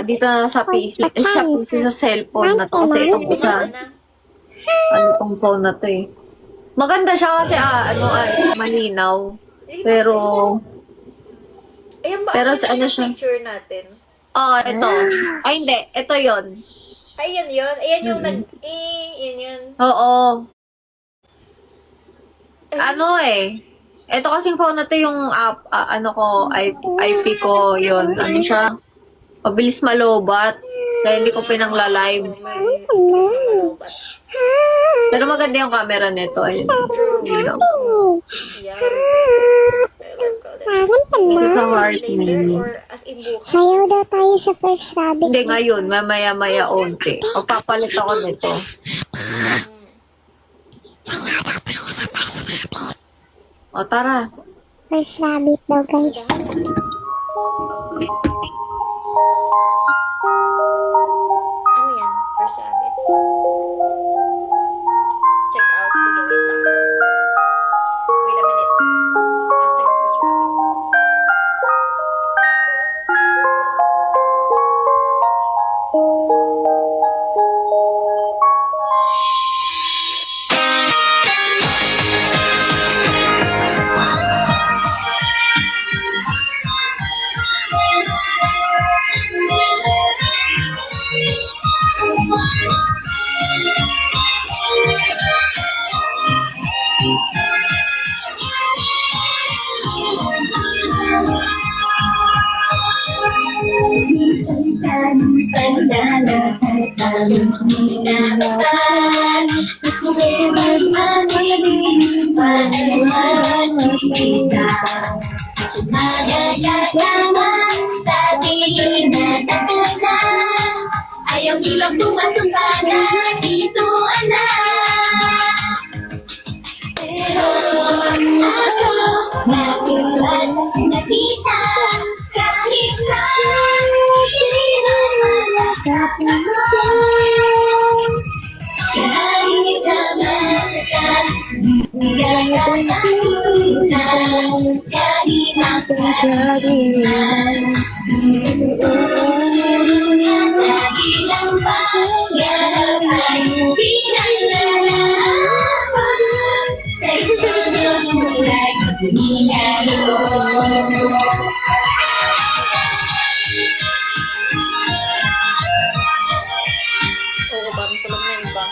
Dito na sa PC, sa cellphone na to. Kasi ito po sa, ano tong phone na to eh. Maganda siya kasi, malinaw. Pero, Ayan ba? pero Pero ano siya? picture natin. Ito. Ay, hindi. Ito yon. Ayan yun. Ayan yung yun yun. Oo. Ano eh. Ito kasing phone na to yung IP ko yun. Ano siya? Mabilis malobat. Kaya hindi ko pinangla-live. Pero maganda yung camera nito. Ayun. Yeah. Ito sa Heart Mini. Or as in bukas. Sayaw daw tayo sa first rabbit. Hindi, ngayon. Mamaya-maya onti. Magpapalit ako nito. O, tara. First rabbit daw, guys. Ano yan? First habit. Check out. Sige, wait lang. Wait a minute. After yung first rabbit. Ayaw nilang tumasumpa na dito, anak. Pero ako, natulad na kita, kahit na di naman nakapanood. Kahit na masakal, di ka nakatunan, kahit na lagi lang pangarap ay pinaglalaban sa isang buhay minaroon. Oo, parang tulog na iba.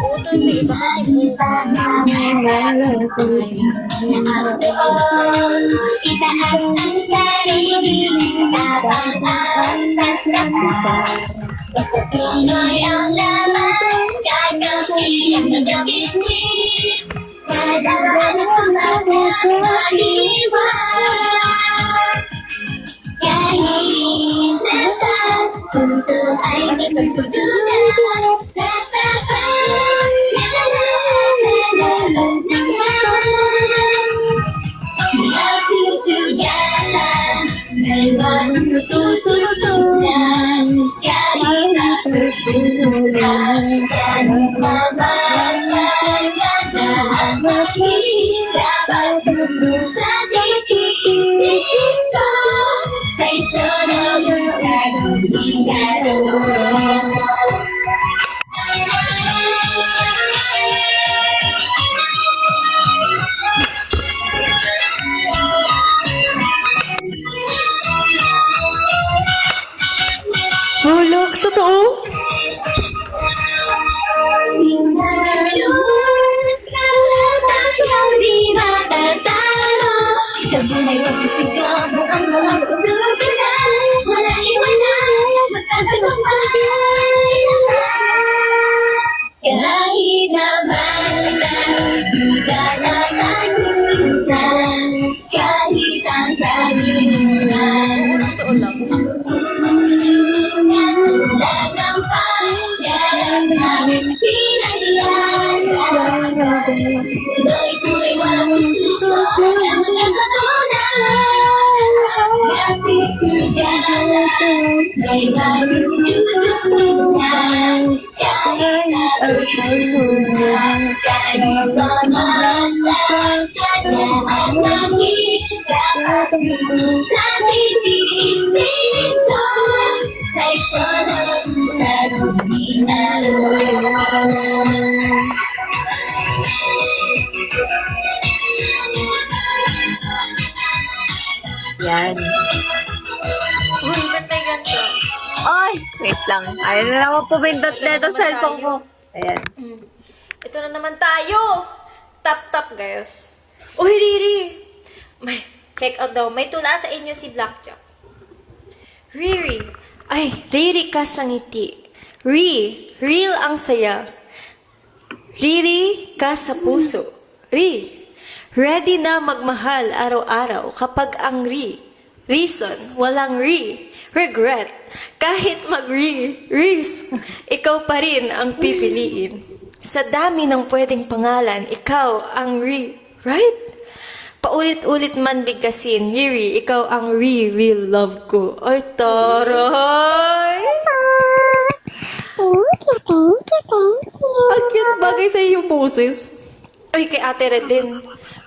Oo, tulog na iba kasi bukas. Itaas ang sarili, tapang ang sasaktan. Basta Pinoy ang laman, gagawin ang gagawin. Kada ang magkakaiwan. Kahit nasaan, puso ay di pagtutunan. Tututunan kahit natutunan kan mababagyan lahat mahirap sa titiisin ko kay Shono Hulog, totoo? kahit naman di ka nakatusan, kahit ang karunungan. Totoo lang. Tulad ng May magtutunan kahit kanya ang nakita sa titiisin ko leksyon ang nagugulan. Yan. Uy, ba't may ganito? Ay, wait lang. Ayun na naman pumindot na itong cellphone ko. Ayan. Ito na naman tayo. Tap, guys. Uy, Riri. May, check out daw. May tula sa inyo si Blackjack. Riri. Ay, Riri ka sa ngiti. Real ang saya. Riri ka sa puso. Ready na magmahal araw-araw kapag ang reason, walang regret. Kahit risk, ikaw pa rin ang pipiliin. Sa dami ng pwedeng pangalan, ikaw ang right? Paulit-ulit man bigkasin, Riri, ikaw ang real love ko. Ay, taray! Thank you. Ang cute bagay sa iyo, Moses. Ay, kay Ate Red din.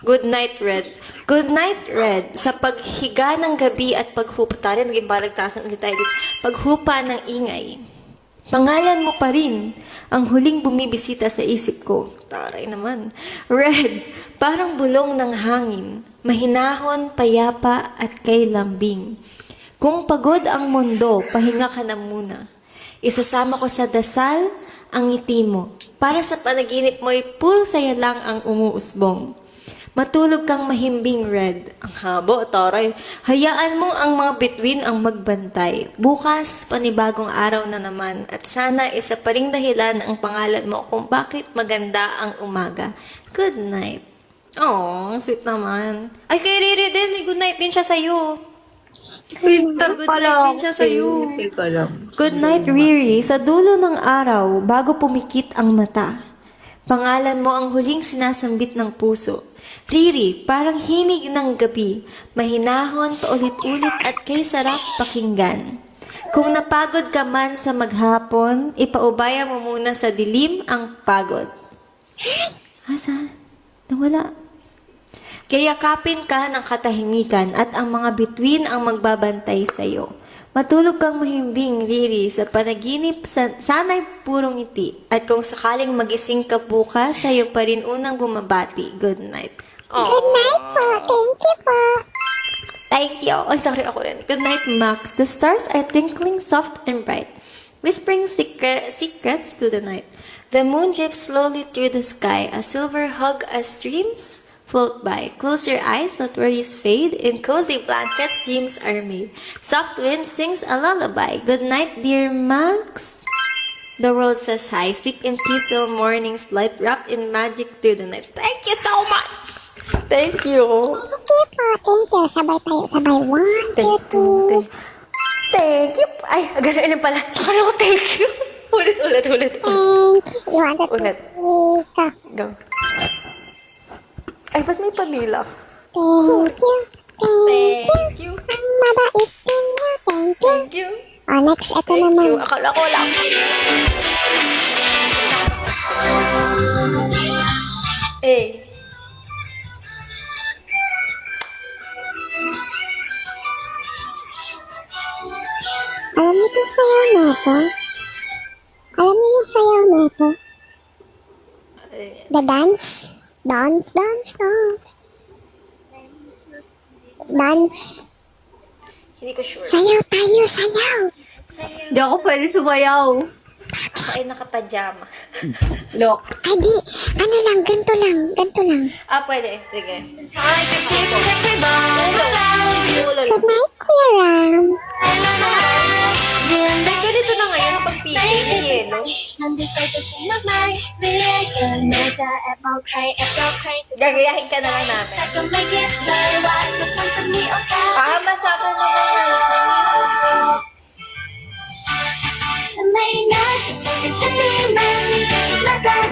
Good night, Red. Good night, Red. Sa paghiga ng gabi at paghupa, tayo, naging balagtasan ulit tayo dito. Paghupa ng ingay. Pangalan mo pa rin ang huling bumibisita sa isip ko. Taray naman. Red, parang bulong ng hangin. Mahinahon, payapa, at kay lambing. Kung pagod ang mundo, pahinga ka na muna. Isasama ko sa dasal ang ngiti mo. Para sa panaginip mo'y puro saya lang ang umuusbong. Matulog kang mahimbing, Red. Ang habo, taray. Hayaan mo ang mga bituin ang magbantay. Bukas, panibagong araw na naman. At sana isa pa ring dahilan ang pangalan mo kung bakit maganda ang umaga. Good night. Oh, sweet naman. Ay, kay Riri din. May good night din siya sa'yo. Filter Good night din siya sa'yo. Teka lang. Good night, Riri. Sa dulo ng araw, bago pumikit ang mata. Pangalan mo ang huling sinasambit ng puso. Riri, parang himig ng gabi, mahinahon, paulit-ulit at kay sarap pakinggan. Kung napagod ka man sa maghapon, ipaubaya mo muna sa dilim ang pagod. Asa? Nawala. Kayakapin ka ng katahimikan at ang mga bituin ang magbabantay sa'yo. Matulog kang mahimbing, Riri, sa panaginip, sana'y purong ngiti. At kung sakaling magising ka bukas, sa'yo pa rin unang bumabati. Good night. Good night po. Thank you po. Thank you. Ay, sorry ako rin. Good night, Max. The stars are twinkling soft and bright, whispering secrets to the night. The moon drifts slowly through the sky, a silver hug as streams float by. Close your eyes, let worries fade. In cozy blankets, dreams are made. Soft wind sings a lullaby. Good night, dear Max. The world says hi. Sleep in peace till morning's light, wrapped in magic through the night. Thank you so much. Thank you. Thank you po. Thank you. Sabay tayo. Sabay. 1, 2, 3. Thank you. Ay, ganun pala. Akala ko thank you. Ulit. Thank you. You want to Ulit. Ika. Go. Ay, ba't may pabila? Thank you. Thank you. Ang mabait ninyo. Thank you. Thank you. Oh, next. Ito Thank naman. you. Akala ko lang. Eh. Alam niyo itong sayaw na ito? Alam niyo yung sayaw na ito? The dance? Dance. Dance. Hindi ko sure. Sayaw tayo. Sayaw. Sayo. Hindi ako pwede sumayaw. Ako ay nakapajama. Look. Ay di. Ano lang. Ganito lang. Ah, pwede. Sige. Good night, Kuya Ram. May ganito na ngayon pag pili. May yelo. Gagayahin ka na lang namin. Ah, masakan na lang.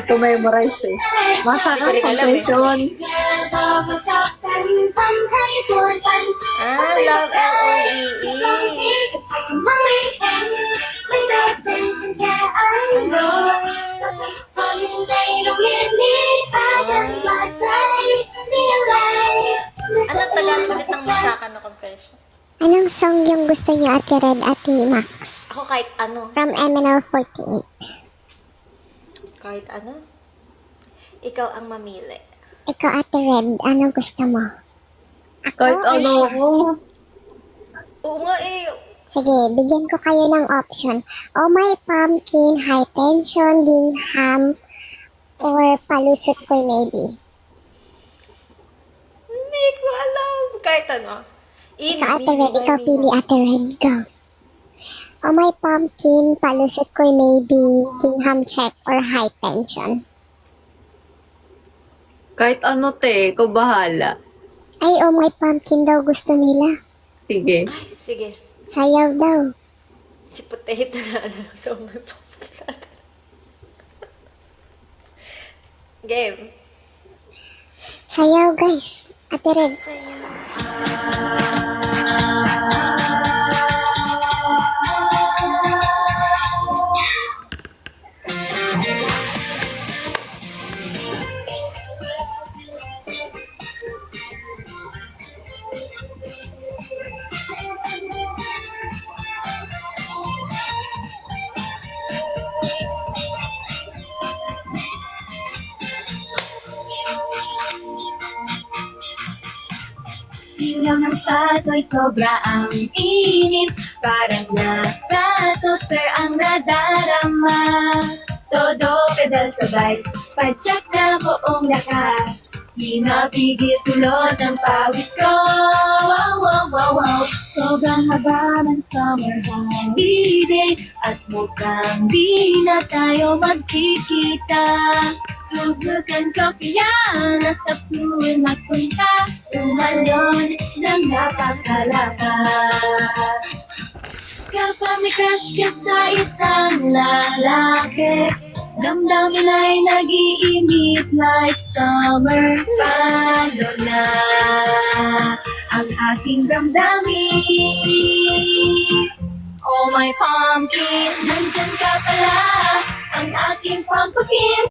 Ito memorize eh. Masa Hindi ko rin alam eh. confession. Ah, love L-O-V-E. song yung gusto niyo, Ate Red, Ate Max? Ako kahit ano. From MNL48. Kahit ano. Ikaw ang mamili. Ikaw, Ate Red, ano gusto mo? Ako Kahit or ano siya? ako. Oo nga eh. Sige, bigyan ko kayo ng option. Oh My Pumpkin, High Tension, Gingham, or Palusot ko maybe. Hindi ko alam. Kahit ano. Ikaw, Ate Red, ikaw pili, Ate Red, go. Oh My Pumpkin, Palusot ko maybe, Gingham Check, or High Tension. Kahit ano, te. Ikaw bahala. Ay, Oh My Pumpkin daw gusto nila. Sige. Sige. Sayaw daw. Si Potato na ano. So, may pumpkin. Game. Sayaw, guys. Ate Red. Silang ng sato'y sobra ang init. Parang nasa toaster ang nadarama. Todo pedal sabay, padyak na buong lakas. Di mapigil tulot ang pawis ko. Wow, wow, wow, wow. Sobrang haba ng summer holiday at mukhang di na tayo magkikita. Subukan ko kaya na sa pool magpunta. Umalon ng napakalakas. Kapag may crush ka sa isang lalaki, damdamin ay nag-iinit like summer. Paano na ang aking damdamin? Oh my pumpkin, nandyan ka pala, ang aking pumpkin.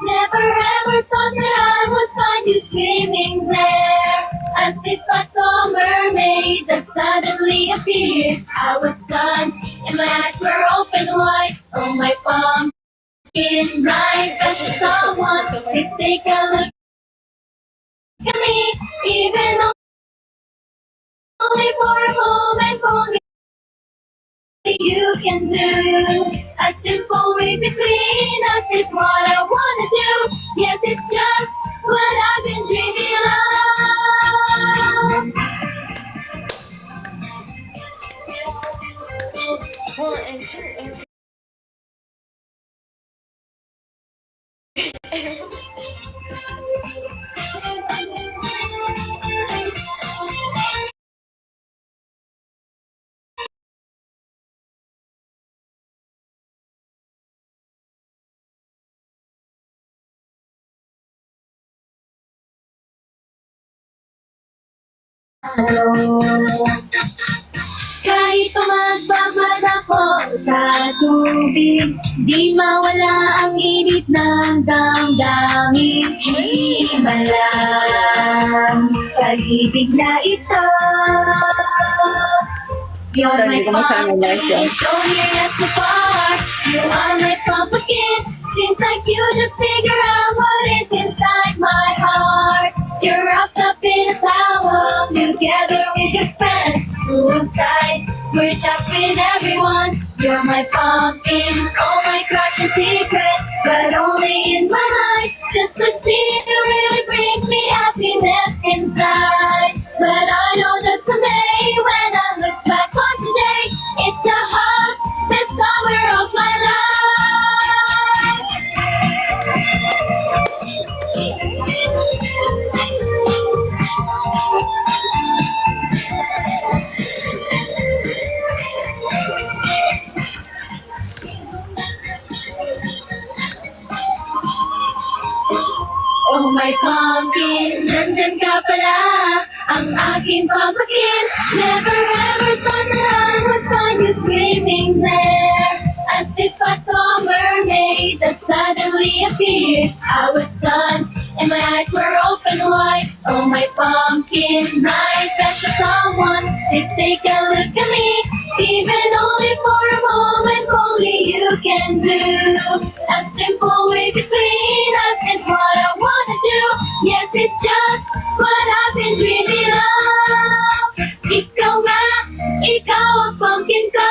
Never ever thought that I would find you swimming there. As if I saw a mermaid that suddenly appeared. I was stunned and my eyes were open wide. Oh my pumpkin, right back to someone. Please take a look at me, even only for a moment. Only you can do. A simple way between us is what I wanna do. Yes, it's just what I've been dreaming of. One and two and three. Kahit pa magbabad ako sa tubig, di mawala ang init ng damdamin. Himalang pag-ibig na ito. You're my Hindi ko masyadong pumpkin, nice yan. so near yet so far. You are my pumpkin, seems like you just figure out what is inside my heart. You're wrapped up in a towel, together with your friends. Inside, we're chat with everyone. You're my pumpkin, oh my crush and secret, but only in my mind. Just to see you really brings me happiness inside. But I know that someday, when I look back on today, it's the hottest summer of my Oh my pumpkin, nandyan ka pala, ang aking pumpkin. Never ever thought that I would find you swimming there. As if I saw a mermaid that suddenly appeared. I was stunned and my eyes were open wide. Oh my pumpkin, my special someone. Please take a look at me, even only for a moment, only you can do. A simple way between us is what I wanna do. Yes, it's just what I've been dreaming of. Ikaw nga, ikaw ang pumpkin ko.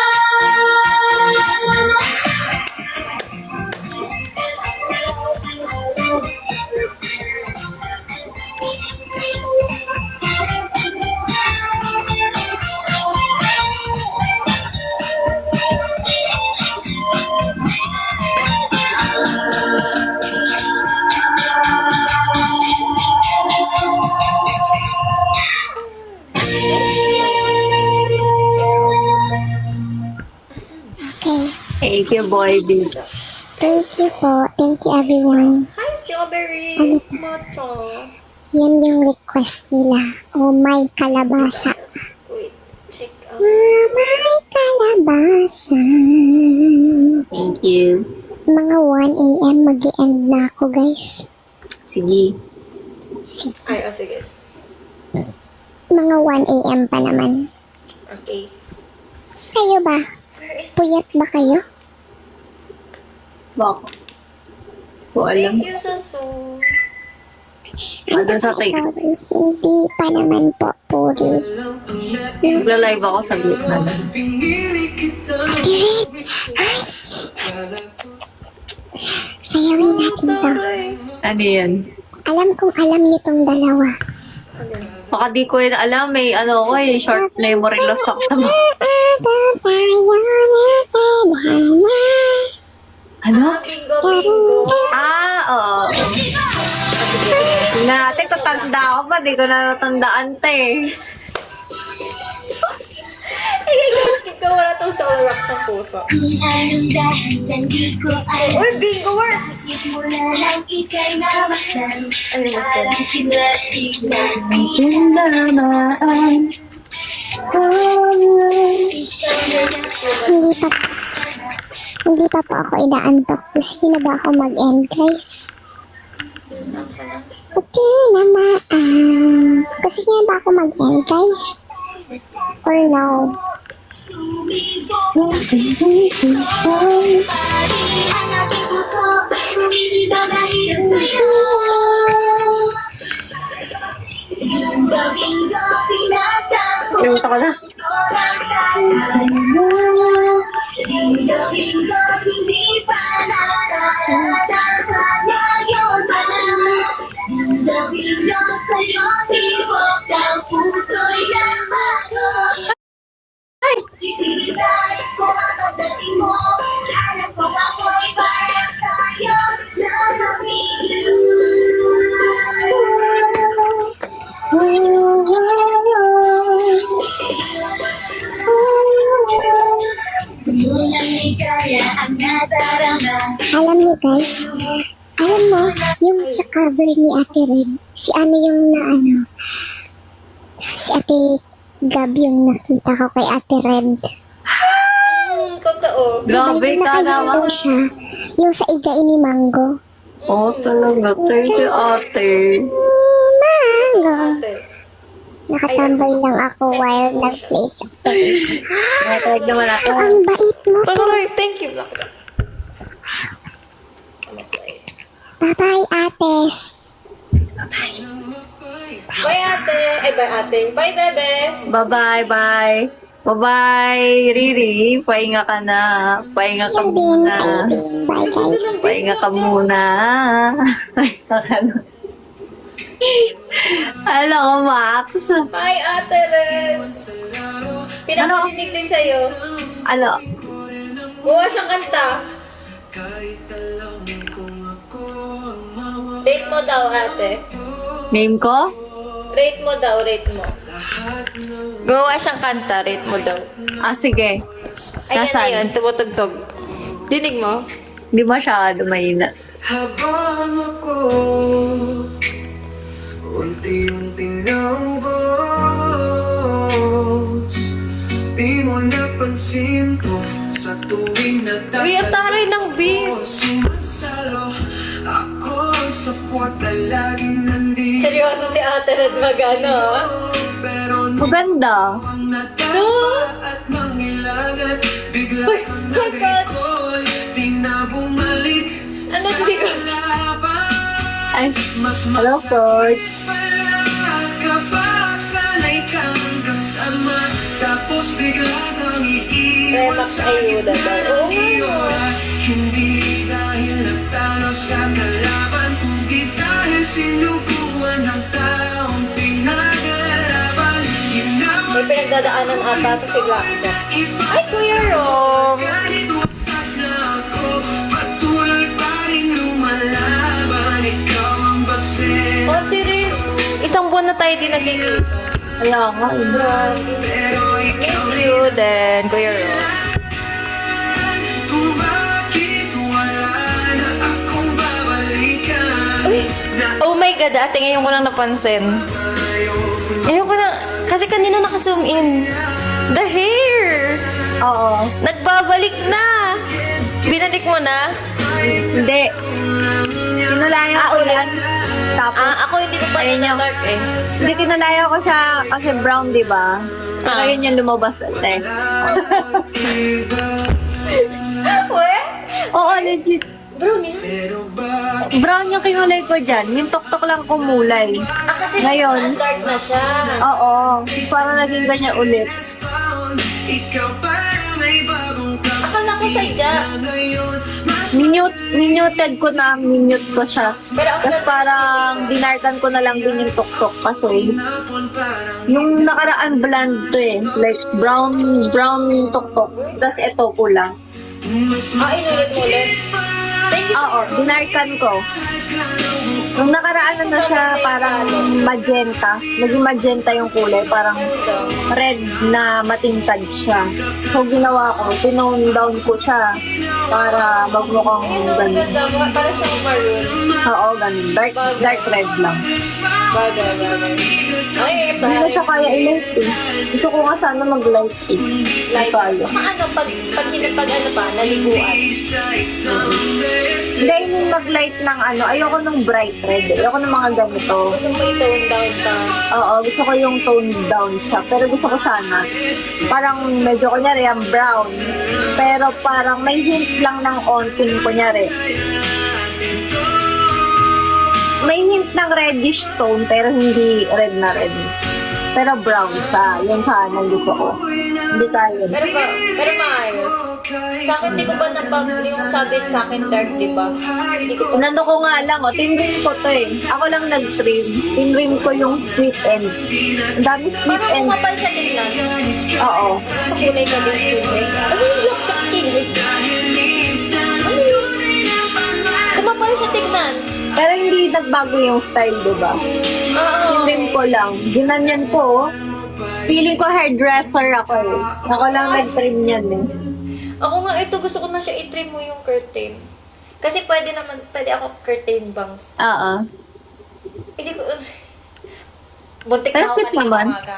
Okay. Thank you, boy, B. Thank you po. Thank you everyone. Hi, Strawberry! Moto. Yan yung request nila. Oh my kalabasa. Yes, wait. Check out. Oh my kalabasa. Thank you. Mga 1 a.m. mag-end na ako guys. Sige. Ay, oh, sige. Mga 1 a.m. pa naman. Okay. Kayo ba? Where is Puyat ba kayo? Bako. Ko alam. Thank you, Susu. Andun sa cake. Sorry, hindi pa naman po, Puri. Nagla-live ako sa gitna. Ate Red! Ay! Sayawin natin to. Ano yan? Alam kong alam niyo tong dalawa. Baka di ko yun alam. May ano ko eh. Short memory loss ako sa mga. Ano? Bingo, bingo. Oo. Ah, sige. Tingnan natin kung tanda ako pa. Di ko na natandaan ta eh. Ikaw wala tong sa rock ng puso. Anong dahilan di ko alam. Uy, bingo worst! Bakit mo na lang ika'y nawalan. Ano mas to? Parang tignan Tindamaan. Hindi pa po ako inaantok. Gusto na ba ako mag-end, guys? Okay naman. Gusto niya ba ako mag-end, guys? Or no? ang aking puso. Sumisigaw dahil sa'yo. Bingo, pinatang ko. Iluto ko na. Bingo, hindi pa nararanasan ngayon pa lang. Bingo, sa'yo tibok ng puso'y nagbago. Titibay ko ang dating mo. Alam kong ako'y para sa'yo. Loving you. Unang ligaya ang nadarama. Alam niyo, guys? Alam mo, yung sa cover ni Ate Red, si ano yung na ano? Si Ate Gab yung nakita ko kay Ate Red. Totoo. Grabe ka naman. siya. Yung sa igain ni Mango. Oo, talaga. Thank you, ate. Mango. Ate. Nakatambay lang ako while nag-play. Natawag naman ako. Ang bait mo. Pangaloy, thank you. Bye-bye, Ates. Bye, ate. Ay, bye, ate. Bye, bebe. Bye-bye, bye. Bye-bye, Riri. Pahinga ka na. Pahinga ka You din, muna. Kaibin. Bye, guys. Pahinga ka muna. Pahinga ka na. Hello, Max. Hi, ate Ren. Pinapadinig din sa'yo. Ano? Buwa siyang kanta. Rate mo daw, ate. Name ko? Rate mo daw, rate mo. Gawa siyang kanta, rate mo daw. Ah, sige. Ayan na Nasaan? yun, tumutugtog. Dinig mo? Hindi masyado mahina. Habang ako unti-unti naubos, di mo napansin ko sa tuwing Uy, ang taray ng beat. sumasalo ako sa support na laging nandito. Seryoso si ate Red magano, ah. Pero Maganda. Ang natapa at mangilagat, bigla kang my God. nag-recall, di na bumalik Ano sa si kalaban. Ay, Mas hello, Coach. pala kapag sanay kang kasama, tapos bigla kang iiwan Remax sa ayuda gitna daw. Oo ng nga. iyola. Hindi dahil natalo sa kalaban, kundi dahil sinubukan ng taong pinaglalaban. Ginawa May pinagdadaanan ata to si Blackjack. iba Ay, Kuya Rom! kahit wasak na ako, patuloy pa rin lumalaban. Ikaw ang base. Konti rin. Isang buwan na tayo din nagkikita. Kaya nga, Pero ikaw Miss you then, Kuya Rom. kung bakit wala na akong babalikan. Uy! Oh my God, ate, ngayon ko lang napansin. Ngayon ko lang, kasi kanina naka-zoom in. The hair! oo. Nagbabalik na! Binalik mo na? Hindi. Kinalayan ko ulit. yan. Tapos, Ako hindi ko pa Ayun yung- dark eh. hindi kinalayan ko siya kasi brown, di ba? Pero yun yung lumabas ate. We? Oo, legit. Bro, niya? Pero ba Brown yung kinulay ko dyan. Yung tuktok lang kumulay. Kasi Ngayon? dark na siya. Oo. Parang naging ganyan ulit. found, ikaw pa may bagong Akala ko sadya. ngayon. Mas Minuted ko na, minute ko siya. Pero ang Tapos parang dinartan ko na lang din yung tuktok kasi napon parang yung nakaraan blonde to eh. Like brown tuktok. Tapos ito pula. inulit mo ulit. Oo, dinarkan ko. Nung nakaraan na siya parang magenta. Naging magenta yung kulay. Parang red na matingkad siya. So ginawa ko, tinone down ko siya para magmukhang ganun. Ganda, para siyang maroon. Oo, ganun. Dark red lang. Bagay. Ay, Hindi ko siya kaya i-light eh. Gusto ko nga sana mag-light eh. Like, Nasalo. ano, pag ano pa, naliguan. Hindi, I mean mag-light ng ano. Ayoko ng bright red eh. Ayoko ng mga ganito. Gusto mo i-tone down pa. Oo, gusto ko yung tone down siya. Pero gusto ko sana. Parang medyo kunyari yung brown. Pero parang may hint lang ng onting kunyari. May hint ng reddish tone pero hindi red na red. Pero brown siya. Yun sana ang gusto ko. Hindi tayo. Pero maayos. Sa akin, di ko pa yung sabi sa akin dark, di ba? Hindi ko pa. Nando ko nga lang, tinrim ko to eh. Ako lang nag-trim. Tinrim ko yung split ends. Ang dami split Parang ends. kumapal sa tingnan. Oo. Pakulay ka din skin red. Ano yung laptop skin red? Kumapal sa tingnan. Pero hindi nagbago yung style, di ba? Oo. Tinrim ko lang. Ginanyan ko. Feeling ko hairdresser ako eh. Ako lang nag-trim yan eh. Ako nga, ito gusto ko na siya i-trim mo yung curtain. Kasi pwede ako curtain bangs. Oo. Hindi ko, muntik na ako Perfect kanina naman. umaga.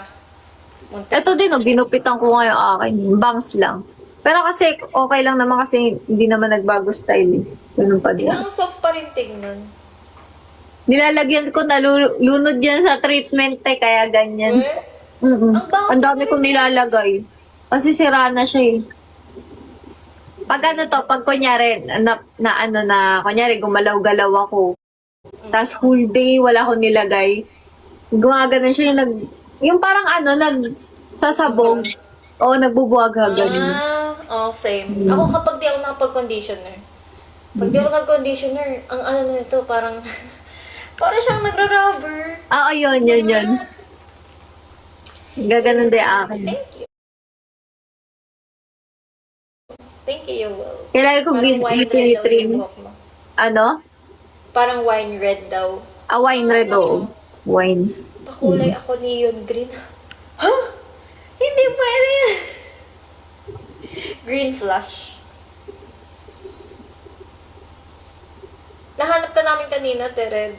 Muntik. Ito din, oh, ginupitan ko nga yung akin. Bangs lang. Pero kasi okay lang naman kasi hindi naman nagbago style eh. Ganun pa din. Ang soft pa rin tingnan. Nilalagyan ko, nalunod yan sa treatment eh, kaya ganyan. Mm-mm. Ang bango Ang dami kong nilalagay. Kasi sira na siya eh. Pag ano to, pag kunyari, kunyari gumalaw-galaw ako. Tapos whole day, wala akong nilagay. Gumagano siya yung parang nagsasabog. O nagbubuwag ganun. Same. Ako kapag di ako nakapag-conditioner. Pag di ako nag-conditioner, ang ano na ito, parang, para siyang nagra-rubber. Oo, yun. Gaganon din akin. Thank you, Will. Kailangan ko Parang wine red daw yung trim. buhok mo. Ano? Parang wine red daw. Wine red, oo. Wine. Pakulay ako neon green. Huh? Hindi pwede yan. Green flush. Nahanap ka namin kanina, Tered.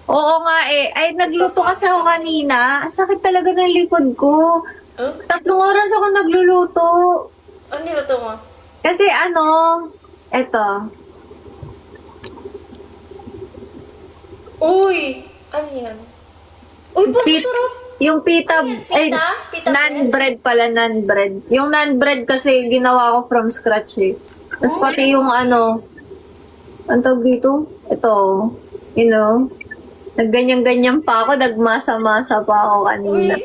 Oo nga eh. Ay, nagluto kasi ako kanina. Ang sakit talaga ng likod ko. Huh? 3 oras ako nagluluto. Ano niluto mo? Kasi eto. Uy! Ano yan? Uy, ba't Pit- sarap? Yung pita, ay, Pita non-bread pala, non-bread. Yung non-bread kasi ginawa ko from scratch eh. Tapos pati yung ano, ang tawag dito? Ito, you know, nagganyan-ganyan pa ako, nagmasa-masa pa ako kanina.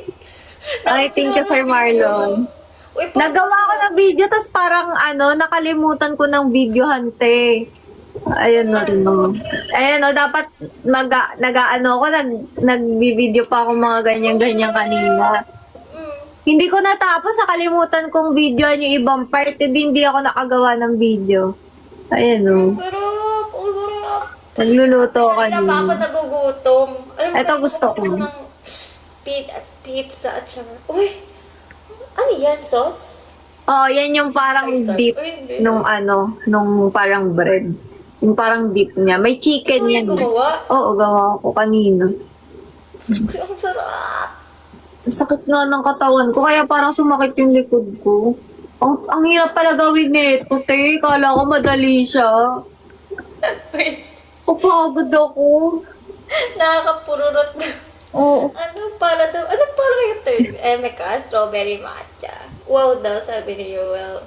Ay, thank you, Sir Marlon. Uy, Nagawa ko ng video, tapos parang ano, nakalimutan ko ng videohan, te. Ayun no. Ayun no, dapat nag-ano ako, nag-video pa ako mga ganyan-ganyan kanina. Hindi ko natapos, nakalimutan kong videohan yung ibang part, hindi ako nakagawa ng video. Ayun no. Ang sarap! Ang sarap! Nagluluto ako Kanina pa ako kanina. nagugutom. Alam mo, Ito kanina gusto ko. ng pizza at saka... Uy! Ano yan? Sauce? Oh, yan yung parang Ay, start. dip Uy, hindi. nung ano, nung parang bread. Yung parang dip niya. May chicken Ikaw yan. yung gumawa? Oo, gawa ko kanina. Uy, ang sarap! Ang sakit nga ng katawan ko, kaya parang sumakit yung likod ko. Ang hirap pala gawin nito, te. Kala ko madali siya. Wait, Papagod ako. nakakapururot na. Oo. Anong para yung third? Emeka, strawberry matcha. Wow daw, sabi ni Yoel.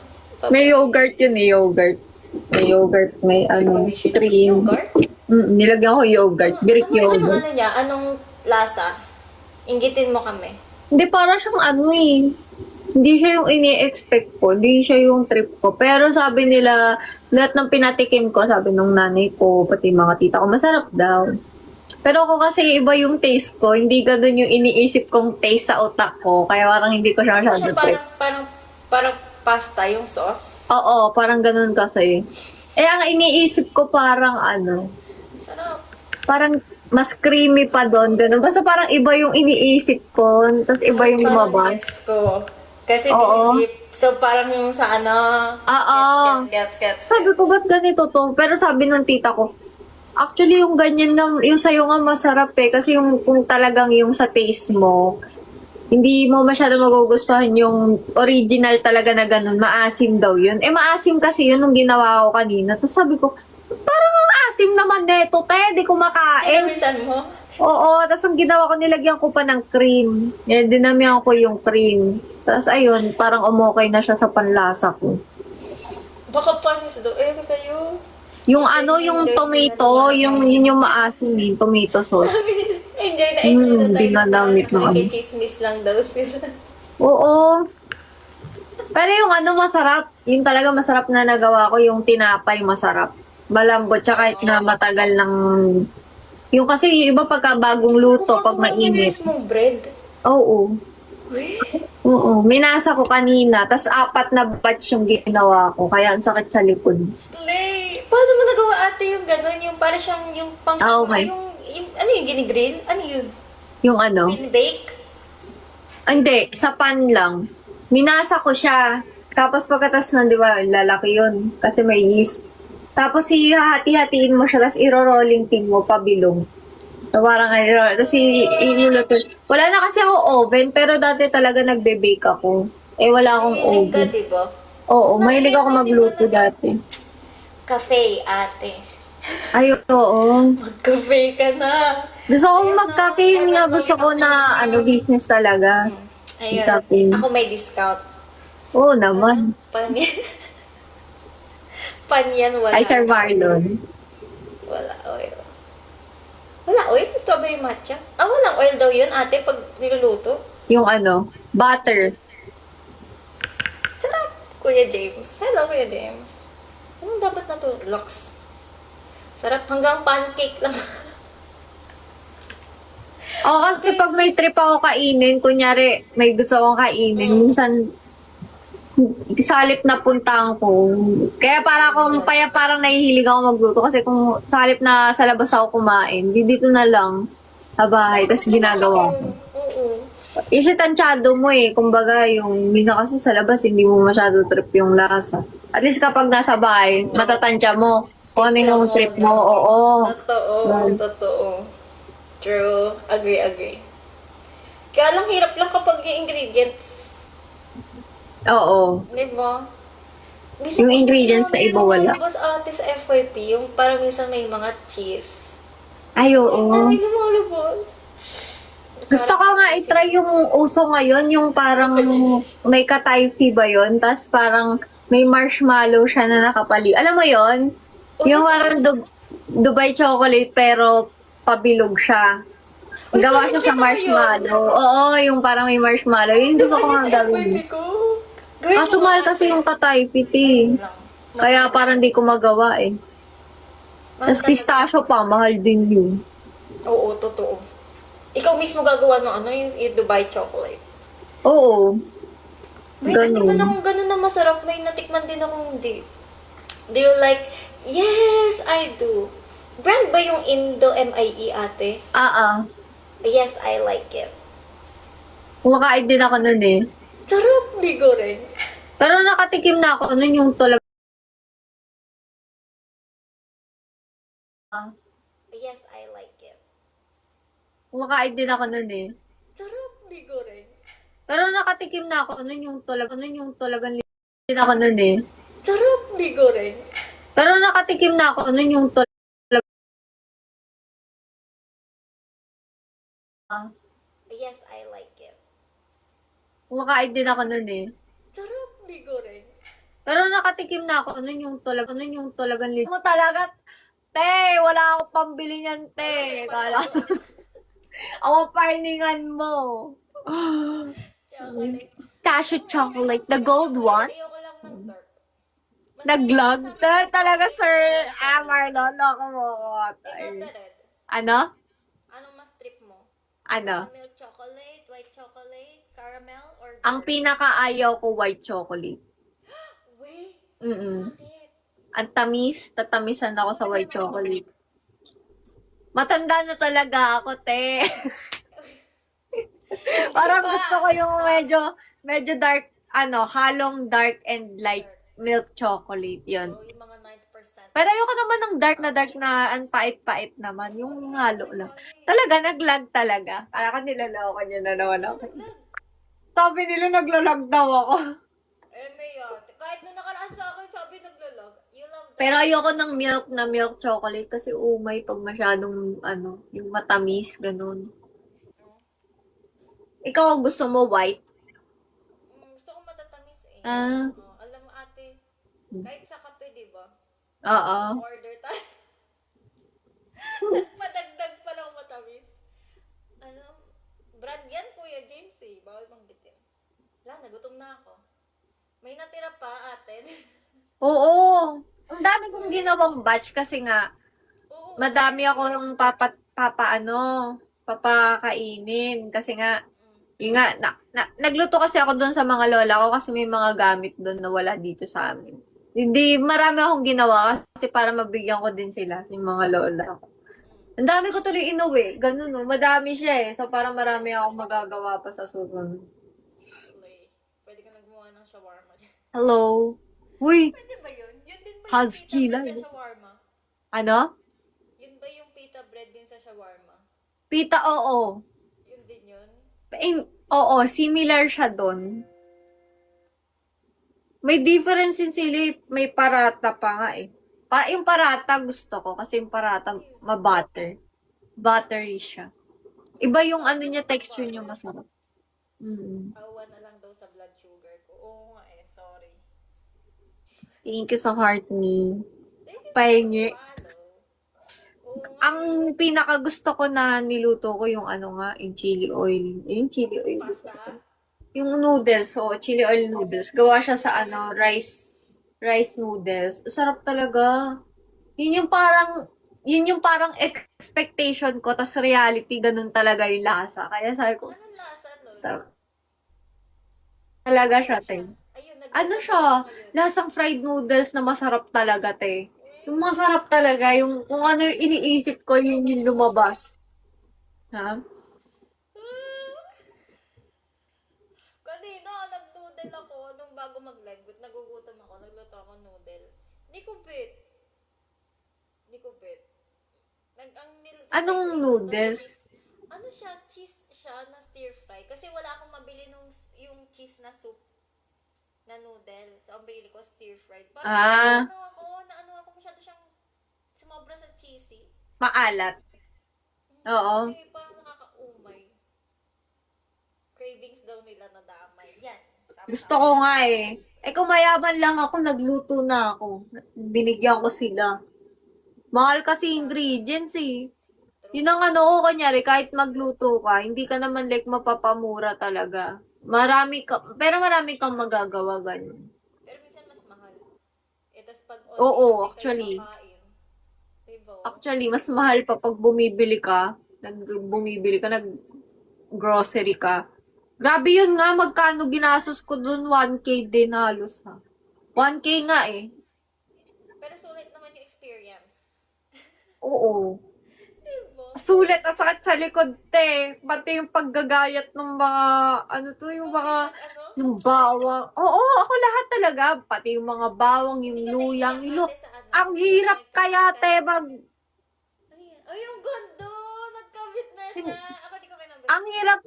May yogurt yun eh, yogurt. May yogurt, may ano, cream. Yogurt? Nilagyan ko yogurt, Greek Anong yogurt. ano niya? Anong lasa? Inggitin mo kami. Hindi, para siyang ano eh. Hindi siya yung ini-expect ko. Hindi siya yung trip ko. Pero sabi nila, lahat ng pinatikim ko, sabi nung nanay ko, pati mga tita ko, masarap daw. Pero ako kasi iba yung taste ko. Hindi ganun yung iniisip kong taste sa utak ko. Kaya parang hindi ko siya Siya masyado trip. parang pasta yung sauce. Oo, parang ganun kasi. Eh, ang iniisip ko parang ano, Sarap. parang mas creamy pa doon. Ganun. Basta parang iba yung iniisip ko. Tapos iba yung Parang lumabas. gets ko. Kasi Oo. dip. So, parang yung sa ano. Oo. Gets. Sabi ko, ba't ganito to? Pero sabi ng tita ko, actually, yung ganyan nga, yung sa'yo nga masarap eh. Kasi yung kung talagang yung sa taste mo, hindi mo masyado magugustuhan yung original talaga na ganun. Maasim daw yun. Eh, maasim kasi yun nung ginawa ko kanina. Tapos sabi ko, parang ang asim naman neto, te. Di ko makain. Minsan mo. Oo, tapos ang ginawa ko, nilagyan ko pa ng cream. Yan, dinamihan ko yung cream. Tapos ayun, parang umokay na siya sa panlasa ko. Baka panis daw. Kayo. Yung ano, yung tomato, yun yung maasim eh, tomato sauce. Enjoy na tayo. Hindi na damit na ano. Chismis lang daw sila. Oo. Pero yung ano masarap, yung talaga masarap na nagawa ko, yung tinapay masarap. Malambot, tsaka kahit na matagal ng... Yung kasi yung iba pagka bagong luto, pag mainit. mong bread. Oo. Oo. Minasa ko kanina, tas 4 na batch yung ginawa ko, kaya ang sakit sa likod. Slay! Paano mo nagawa ate yung gano'n? Yung para siyang yung pang... Ah, okay. Yung ano yung ginigrill? Ano yun? Yung ano? Bake? Hindi, sa pan lang. Minasa ko siya. Tapos pagkatas nun, di ba, lalaki yun. Kasi may yeast. Tapos hihati-hatiin mo siya, tapos iro-rolling pin mo, pabilong. So, parang tapos inuluto. Wala na kasi ako oven, pero dati talaga nagbe-bake ako. Eh, wala akong Mahilig ka, oven. di ba? Oo, mahilig ako magluto dati. Cafe, ate. Ay, oo. Mag-cafe ka na. Gusto kong magka-cafe nga. Gusto ko na, business talaga. Ayun. Cafe. Ako may discount. Oo naman. Panyan, wala. Ay, Sir Marlon. Wala oil. Wala oil? Strawberry matcha? Walang oil daw yun, ate, pag niluluto. Yung butter. Sarap, Kuya James. Hello, Kuya James. Anong dapat na to? Lux. Sarap, hanggang pancake lang. Oo, kasi pag may trip ako kainin, kunyari, may gusto akong kainin, minsan, salip na puntahan ko. Kaya parang nahihilig ako magluto. Kasi kung salip na sa labas ako kumain, dito na lang sa bahay, tapos ginagawa ko. Oo. Kasi tansyado mo eh. Kumbaga, yung minsan kasi sa labas, hindi mo masyado trip yung lasa. At least kapag nasa bahay, matatansya mo kung ano yung trip mo. Oo. Totoo. True. Agree. Kaya lang hirap lang kapag yung ingredients. Oo. Di ba? Yung ingredients na iba wala. Boss ate sa FYP, yung parang minsan may mga cheese. Ay, oo. Ang dami ng mga boss. Gusto ko nga i-try yung uso ngayon, yung parang may ka-typey ba yun? Tapos parang may marshmallow siya na nakapali. Alam mo yon? Yung parang Dubai chocolate pero pabilog siya. Gawa siya sa marshmallow. Oo, yung parang may marshmallow. Yun gusto ko nga gawin. Kaso mahal kasi yung ka-typey, eh. Kaya parang di ko magawa eh. Tapos pistachio pa, mahal din yun. Oo, totoo. Ikaw mismo gagawa ng ano, yung Dubai chocolate. Oo. May Ganun. natikman akong ganun na masarap. May natikman din akong hindi. Do you like? Yes, I do. Brand ba yung Indo MIE ate? Yes, I like it. Kumakain din ako nun eh. Sarap, di ko rin. Pero nakatikim na ako nun yung talaga. Yes, I like it. Kumakain din ako nun eh. Sarap, di ko rin. Pero nakatikim na ako nun yung talagang din ako nun eh. Sarap, di ko rin. Pero nakatikim na ako nun yung Yes, I like it. kumakain din ako nun eh. Sarap, di ko rin. Pero nakatikim na ako nun yung talagang mo talaga, te, wala akong pambili niyan, te. Kala ako parningan mo. Chocolate. Cashew chocolate, the gold one. Ayoko lang ng dark. Naglag. Talaga, sir. Marlon, loko mo. Ikaw the red. Ano? Anong mas trip mo? Ano? Milk chocolate, white chocolate, caramel, or Ang pinakaayaw ko, white chocolate. Wait, Mm-mm. bakit? Ang tamis, tatamisan ako sa white chocolate. Matanda na talaga ako, te. Parang gusto ko yung medyo dark, halong dark and light milk chocolate, yun. So, yung mga 90%. Pero ayoko naman ng dark na ang pait-pait naman. Yung halo lang. Talaga, naglag talaga. Kala ko nilaloko niya na naman ako. Sabi nila naglalag daw ako. May kahit nung nakaraan sa akin, sabi naglalag. You love that. Pero ayoko ng milk chocolate kasi umay pag masyadong, yung matamis, ganun. Ikaw, gusto mo white? Gusto ko matatamis eh. Ah. Alam mo ate, kahit sa kape, di ba? Oo. Order tayo. Padagdag pa ng matamis. Brand yan, Kuya James eh. Bawal banggitin. Wala, nagutom na ako. May natira pa, ate. Oo. Ang dami kong ginawang batch kasi nga, Oo. madami ako yung papakainin. Kasi nga, yun nga, nagluto kasi ako doon sa mga lola ko kasi may mga gamit doon na wala dito sa amin. Hindi, marami akong ginawa kasi para mabigyan ko din sila, yung mga lola ko. Ang dami ko tuloy inuwi. Ganun, no? Madami siya eh. So, parang marami akong magagawa pa sa susunod. Pwede ka nagmuha ng shawarma. Hello? Uy, Pwede ba yun? Yun din ba yung Husky pita bread lang. sa shawarma? ano? Yun ba yung pita bread din sa shawarma? Pita, oo. Yun din yun? Oo, similar siya doon. May difference din sila, may parata pa nga eh. Yung parata gusto ko kasi yung parata ma-butter. Buttery siya. Iba yung niya, texture niya masarap. Awa na lang daw sa blood sugar ko. Oo nga eh, sorry. Thank you sa heart ni. Thank you Pahingi. follow. Oo nga. Ang pinaka gusto ko na niluto ko yung yung chili oil. Yung chili oil. Pasta? Yung noodles, chili oil noodles. Gawa siya sa rice noodles. Sarap talaga. Yun yung parang expectation ko, tas reality, ganun talaga yung lasa. Kaya sabi ko, Anong lasa nun? sarap. Talaga siya, te. Ayun, Siya? Lasang fried noodles na masarap talaga, te. Yung masarap talaga, yung kung ano yung iniisip ko, yun yung lumabas. Ha? Kanina, nag-noodle ako nung bago mag-live. Nagugutom ako, nagluto ako noodle. Hindi ko bet. Anong noodles? Ano siya? Cheese siya na stir fry. Kasi wala akong mabili yung cheese na soup na noodle. So, ang binili ko stir fried. Parang naano ako masyado siyang sumobra sa cheesy. Maalat. Oo. Parang nakakaumay. Cravings daw nila na damay. Yan. Gusto ko nga eh. Eh kung mayaman lang ako, nagluto na ako. Binigyan ko sila. Mahal kasi ingredients eh. Yun ang ano ko, kunyari, kahit magluto ka, hindi ka naman like mapapamura talaga. Pero marami kang magagawa ganun. Pero minsan mas mahal. Eh, tas pag Oo, onti-onti kayo actually. kakain. Diba? Actually, mas mahal pa pag bumibili ka, nag-grocery ka. Grabe yun nga, magkano ginastos ko dun, 1K din halos ha. 1K nga eh. Pero sulit naman yung experience. Oo. Diba? Sulit, ang sakit sa likod, te. Pati yung paggagayat ng mga, yung mga, Ano? yung bawang. Oo, ako lahat talaga. Pati yung mga bawang, yung luyang, Ang hirap kaya, te, Ay, ang ganda! Nagkabit na siya. Ako di ko kinabit. ang hirap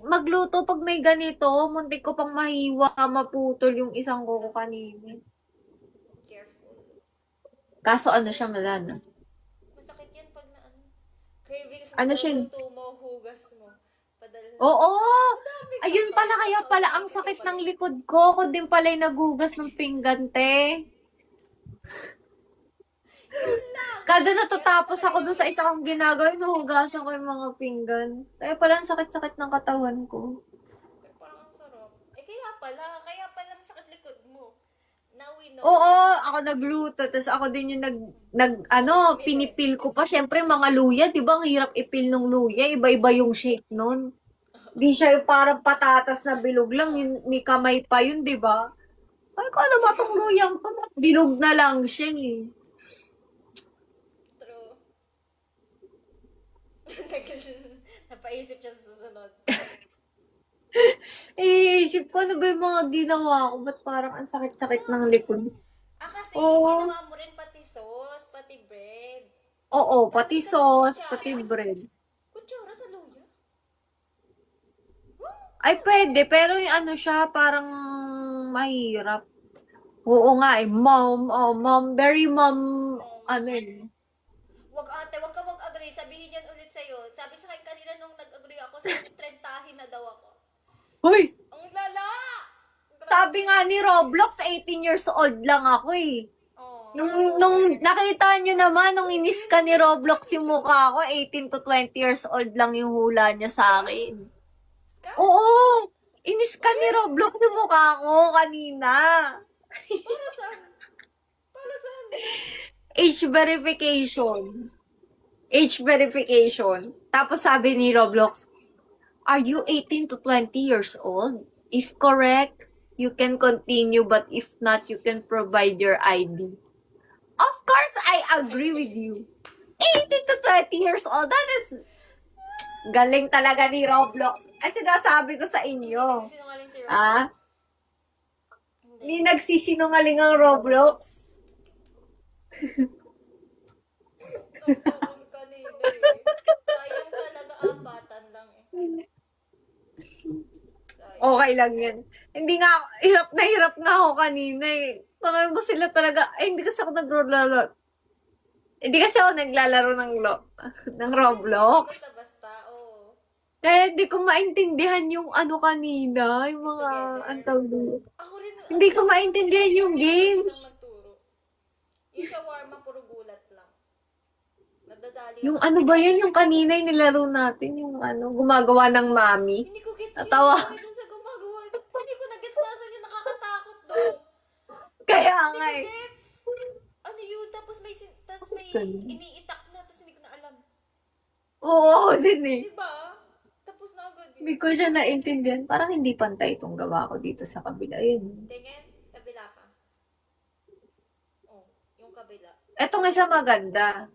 magluto pag may ganito. Muntik ko pang mahiwa, maputol yung isang kuko kanina. Careful. Kaso ano siya, malana. Masakit yan pag na ano. Cravings mo, Ano siya? luto mo, hugas mo. Padala. Oo! Ayun pala, kaya pala ang sakit ng likod ko. Ako din pala yung nagugas ng pinggan, te. Kada natatapos ako dun sa isa kong ginagawa, nahugasan ko yung mga pinggan. Kaya pala ang sakit-sakit ng katawan ko. Pero parang ang sarap. Eh, kaya pala masakit likod mo. Now we know. Oo, ako nagluto. Tapos ako din yung pinipil ko pa. Siyempre, mga luya, di ba? Ang hirap ipil ng luya. Iba-iba yung shape nun. Di siya yung parang patatas na bilog lang. May kamay pa yun, di ba? Ay, ko ano ba itong luyang pa? Bilog na lang siya eh. True. Napaisip siya sa susunod. Isip ko, ano ba yung mga ginawa ko? Ba't parang ang sakit-sakit ng likod? Kasi Oo. ginawa mo rin pati sauce, pati bread. Oo, pati sauce, pati bread. Kutsara sa luya. Ay, pwede. Pero yung ano siya, parang mahirap. Oo nga eh. Mom, very mom, ano eh. Wag ate, wag ka mag-agree. Sabihin yan ulit sa'yo. Sabi sa akin kanina nung nag-agree ako, sabi trentahin na daw ako. Hoy! Ang lala! Sabi nga ni Roblox, 18 years old lang ako eh. Oh. Nung nakita nyo naman, nung inis ka ni Roblox yung mukha ko, 18 to 20 years old lang yung hula niya sa akin. Oo! Inis ka ni Roblox yung mukha ko kanina. Para saan? Para saan? Age verification. Age verification. Tapos sabi ni Roblox, are you 18 to 20 years old? If correct, you can continue, but if not, you can provide your ID. Of course, I agree with you. 18 to 20 years old, that is galing talaga ni Roblox. Kasi sinasabi ko sa inyo. Sinungaling si Roblox. Ah? Hindi nagsisinungaling ang Roblox. Ang kanina eh. Sayang talaga, apatan lang eh. Sayang. Okay lang yan. Hindi nga, hirap nga ako kanina eh. Parang mo sila talaga, hindi kasi ako naglalaro. Hindi kasi ako naglalaro ng Roblox. Basta-basta, oo. Kaya hindi ko maintindihan yung ano kanina, yung mga, antawag doon. Ako rin. Hindi ko maintindihan yung games. Magturo. Yung shawarma, puro gulat lang. Nadadali Yung ako. ano ba yun, yung kanina yung nilaro natin, yung ano, gumagawa ng mami. Hindi ko gets Natawa. yun. Dun sa gumagawa. Hindi ko na-gets na saan yung nakakatakot doon. Kaya Hindi nga ko eh. gets. Ano yun? Tapos may iniitak na. Tapos hindi ko na alam. Oo, din eh. Diba? Tapos na agad yun. Hindi ko siya naintindihan. Parang hindi pantay itong gawa ko dito sa kabila. Ayun. Tingin, kabila ka. Oh, yung kabila. Eto nga siya maganda.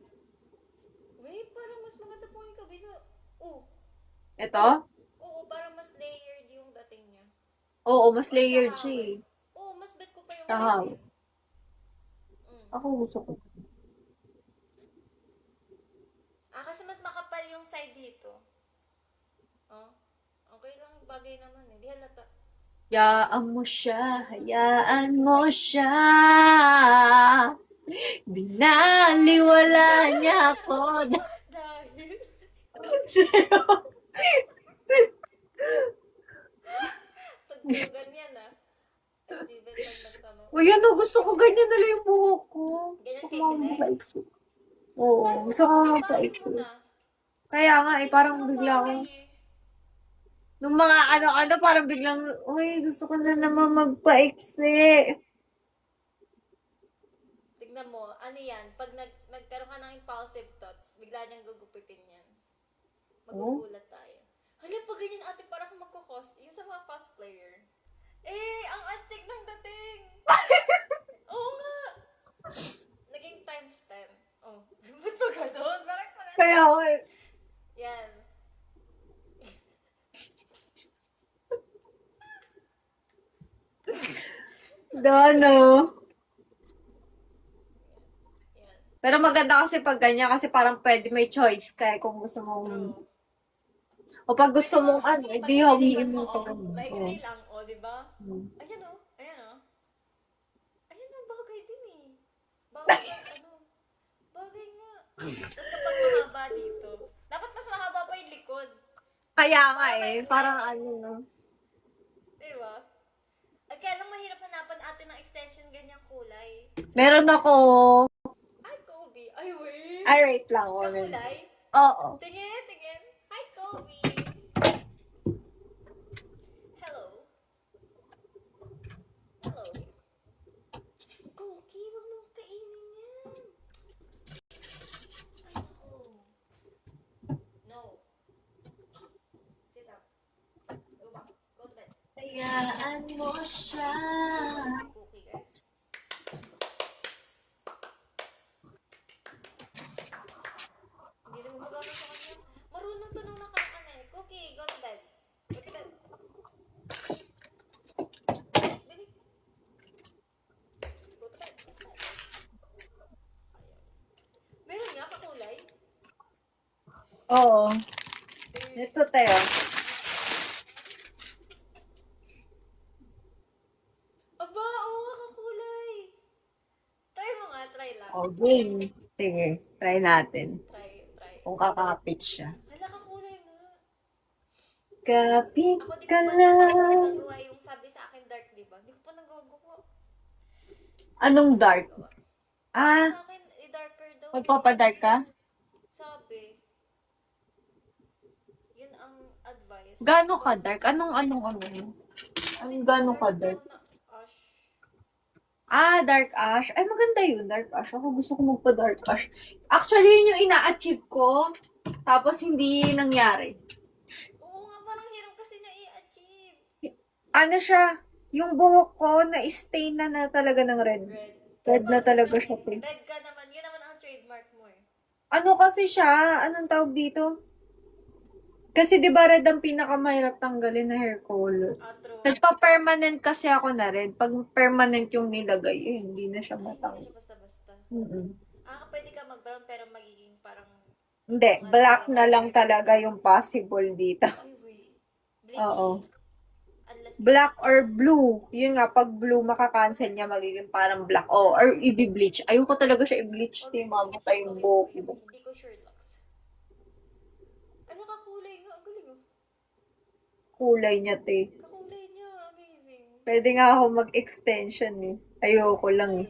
Wait, parang mas maganda po yung kabila. Oh, Ito? oo, parang mas layered yung dating niya. Oo, mas layered siya eh. Oo, mas bet ko pa yung Sahaw. layered. Ako gusto ko. Kasi mas makapal yung side dito. Oh, okay lang, bagay naman eh. Di halata. Hayaan mo siya, hayaan mo siya. Binaliwala niya ako. Dahil. Pero ganyan ah. Achievement lang nagtanong. Uy, ano, gusto ko ganyan na lang yung buhok ko. Ganyan Gusto kay ko Direk? mapaiksi. Oo, gusto ko Bakit mo mapaiksi. na? Kaya nga eh, parang bigla ako. Bagay eh. Nung mga ano-ano, parang biglang, uy, gusto ko na naman magpaiksi. Tignan mo, ano yan? Pag nagkaroon ka ng impulsive thoughts, bigla niyang gugupitin yan. Magugulat tayo. Hala, pag ganyan ate, parang akong magkakos. Yung sa mga cosplayer. Eh, ang astig ng dating! Oo nga! Naging times 10. Oh, ba't pa ganun? Bakit pa ganun? Kaya ako eh. Yan. Dono. Yan. Pero maganda kasi pag ganyan, kasi parang pwede may choice ka eh, kung gusto mong, True. o pag gusto mong ano, Pag di hawiin mo oh, ito. like, hindi lang, oh, di ba? Hmm. Ayan oh, ayan oh. Ayan oh, bagay din eh. Bagay, ano, bagay nga. Tapos kapag mahaba dito, dapat mas mahaba pa yung likod. Kaya nga eh, parang ano no. Di ba? At kaya lang mahirap hanapan atin ng extension ganyang kulay. Meron ako, Ay, Kobe. Ay, wait. ay wait lang. Oh, Kakulay? Oo. Tingin, tingin. Hi, Kobe. Hello. Hello. Cookie, wag mong kainin yan. Ay, naku. No. Sit up. Go back. Go to bed. Hayaan mo siya. Cookie, guys. Hindi naman magawa sa kanya. Marunong to nung nakaraan eh. Cookie, go to bed. Go to bed. Dali. Go to bed. Ayan. Meron nga kakulay. Oo. Ito tayo. Aba, oo nga kakulay. Try mo nga, try lang. Oh, game. Sige, try natin. Try. Kung kakapit siya. Hala, kakulay nga. Kapit Ako di ka ko pa lang. nagagawa yung sabi sa akin dark, di ba? Di ko pa nagagawa. Anong dark? Ah, Sa akin, darker daw. magpapadark ka? Sabi. Yun ang advice. Gano'n ka dark? Anong? Anong gano'n ka dark? Na ash. Ah, dark ash. Ay, maganda yun, dark ash. Ako gusto ko magpa-dark ash. Actually, yun yung ina-achieve ko. Tapos, hindi nangyari. Oo nga, parang hirap kasi niya i-achieve. Ano siya? Yung buhok ko, na-stain na talaga ng red. Red. Red na talaga siya, te. Red ka naman. Yun naman ang trademark mo eh. Ano kasi siya? Anong tawag dito? Kasi di ba red ang pinakamahirap tanggalin na hair color? True. Nagpa-permanent kasi ako na red. Pag permanent yung nilagay, eh, hindi na siya Hindi matanggal. siya basta-basta. Mm-mm. Pwede ka mag-brown pero magiging parang... Hindi, black na lang talaga yung possible dito. Ay, wait. Bleach. Oo. Unless... Black or blue. Yun nga, pag blue, makakancel niya, magiging parang black. Oh, or i-bleach. Ayoko talaga siya i-bleach. Di, mamatay yung buhok mo. Hindi ko sure, Lux. Ano kakulay nga? Ang galing oh. Kulay niya, te. Kakulay niya. Amazing. Pwede nga ako mag-extension eh. Ayoko lang eh.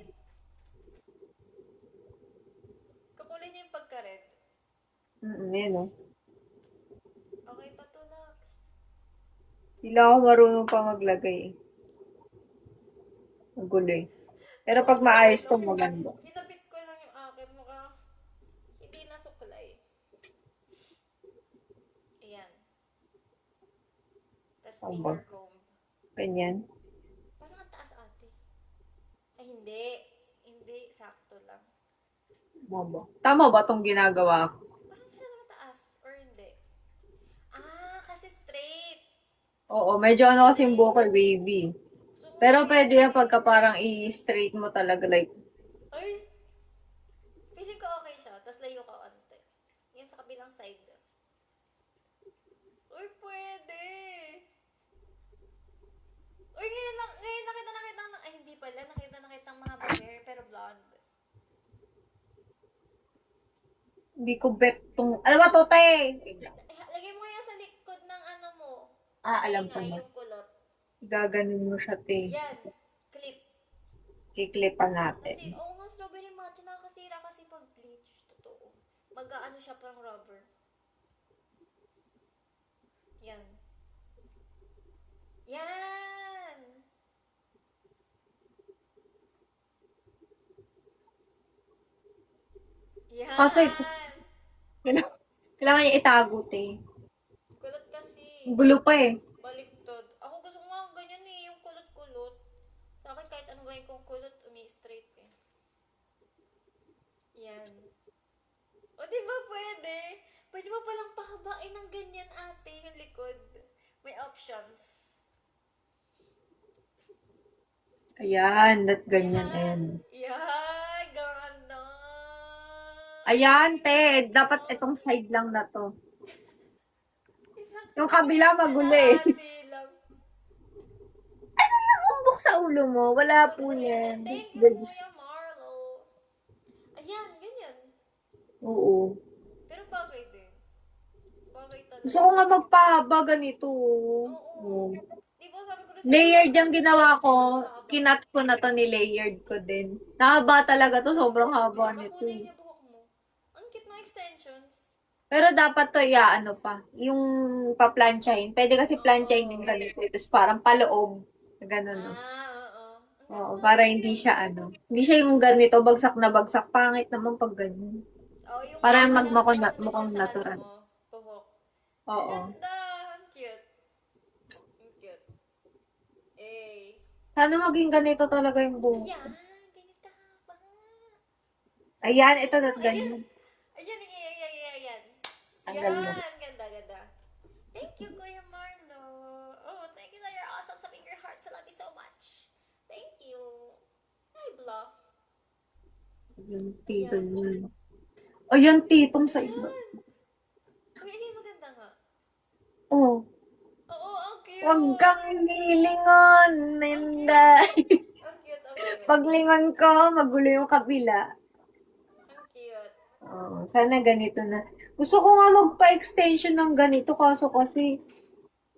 Kakulay niya yung pagka-red. Yun oh. Okay pa to, Lux. Hindi lang ako marunong pa maglagay eh. Magulo eh. Pero pag maayos to, maganda. Hinabit ko lang yung akin. Mukha hindi nasuklay. Ayan. Tapos Ang finger bag. comb. Ganyan. Parang ang taas ate. Ay, hindi. Hindi. Sakto lang. Tama ba tong ginagawa ko? Parang siya mataas. Or hindi. Kasi straight. Oo, medyo ano kasi yung buhok ko, wavy. So, Pero pwede yan pagka parang i-straight mo talaga like, ay. Feeling ko okay siya. Tapos layo ka onte. Yan sa kabilang side. Uy, pwede. Uy, ngayon nakita ng, ay hindi pala, nakita ng mga hair, pero blonde. hindi ko bet tong, alam ba to, te? Lagay mo kaya sa likod ng ano mo. Ah, alam Ay, ko nga, na. yung kulot. Gaganin mo siya, te. Yan. Clip. Kiklipan Kasi, natin. oo nga, strawberry matcha nakakasira kasi pag bleach. Totoo. Mag-ano siya parang rubber. Yan. Yan! Yan! Kasi ito- Kailangan niya itago, te. Kulot kasi. Gulo pa eh. Baliktad. Ako gusto ko nga ganyan eh, yung kulot-kulot. Sa akin kahit anong gawin kong kulot, umi-straight eh. Yan. O di ba pwede? Pwede mo palang pahabain ng ganyan ate, yung likod. May options. Ayan, that ganyan, ayan. Yan, ganda. Ayan, te. Dapat itong side lang na to. Isang Yung kabila magulo eh. kalahati lang. Umbok sa ulo mo. Wala po yan. Thank you, Girls. Kuya Marlo. Ayan, ganyan. Oo. Pero bagay din. Bagay talaga. Gusto ko nga magpahaba ganito. Oo. Di ba sabi ko rin sa'yo, Layered yung ginawa ko. Kinat ko na to, ni-layered ko din. Nahaba talaga to. Sobrang haba nito. kakulay niya buhok mo. Ang cute ng extensions. Pero dapat to, ano pa. Yung pa-planchahin. Pwede kasi planchahin yung ganito. Tapos parang paloob. Ganun, no? Oo. Ang Oo, ganda. para hindi siya Hindi siya yung ganito, bagsak na bagsak. Pangit naman pag ganyan. Oh, yung Para parang mukhang sunod siya sa natural. ano mo, buhok. Oo. Ang ganda. Ang cute. Ang cute. Eh. Sana maging ganito talaga yung buhok. Ayan. Ganit ka ba? Ayan, ito na ganyan. Ayan. Ang Yan. galing. Ganda. Thank you, Kuya Marlo. Oh, thank you sa your awesome sa finger hearts. I love you so much. Thank you. Hi, Blah. Yung tito niya. Ayan, titong sa iba. Uy, hindi maganda nga. Oh, Oo, ang cute. huwag kang lilingon, Ninday. Ang cute. Paglingon ko, magulo yung kabila. Ang cute. Oh, sana ganito na. Gusto ko nga magpa-extension ng ganito kaso kasi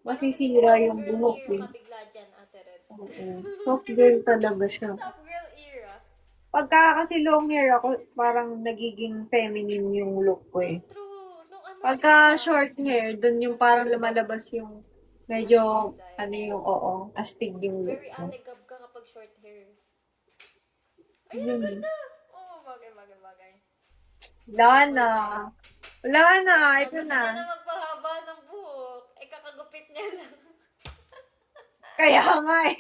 masisira yung buhok Soft girl eh. era ka bigla dyan, Ate Red. Oo. Soft girl talaga siya. Soft girl era. Pagka kasi long hair ako, parang nagiging feminine yung look ko eh. True. Nung ano Pagka ka, short hair, dun yung parang lumalabas yung medyo, astig yung look very ko. ate-gab ka kapag short hair. Ayun, ang ganda. Oo, bagay. Wala na. Ito Gusto niya na. na magpahaba ng buhok. Eh, kakagupit niya lang. Kaya nga eh.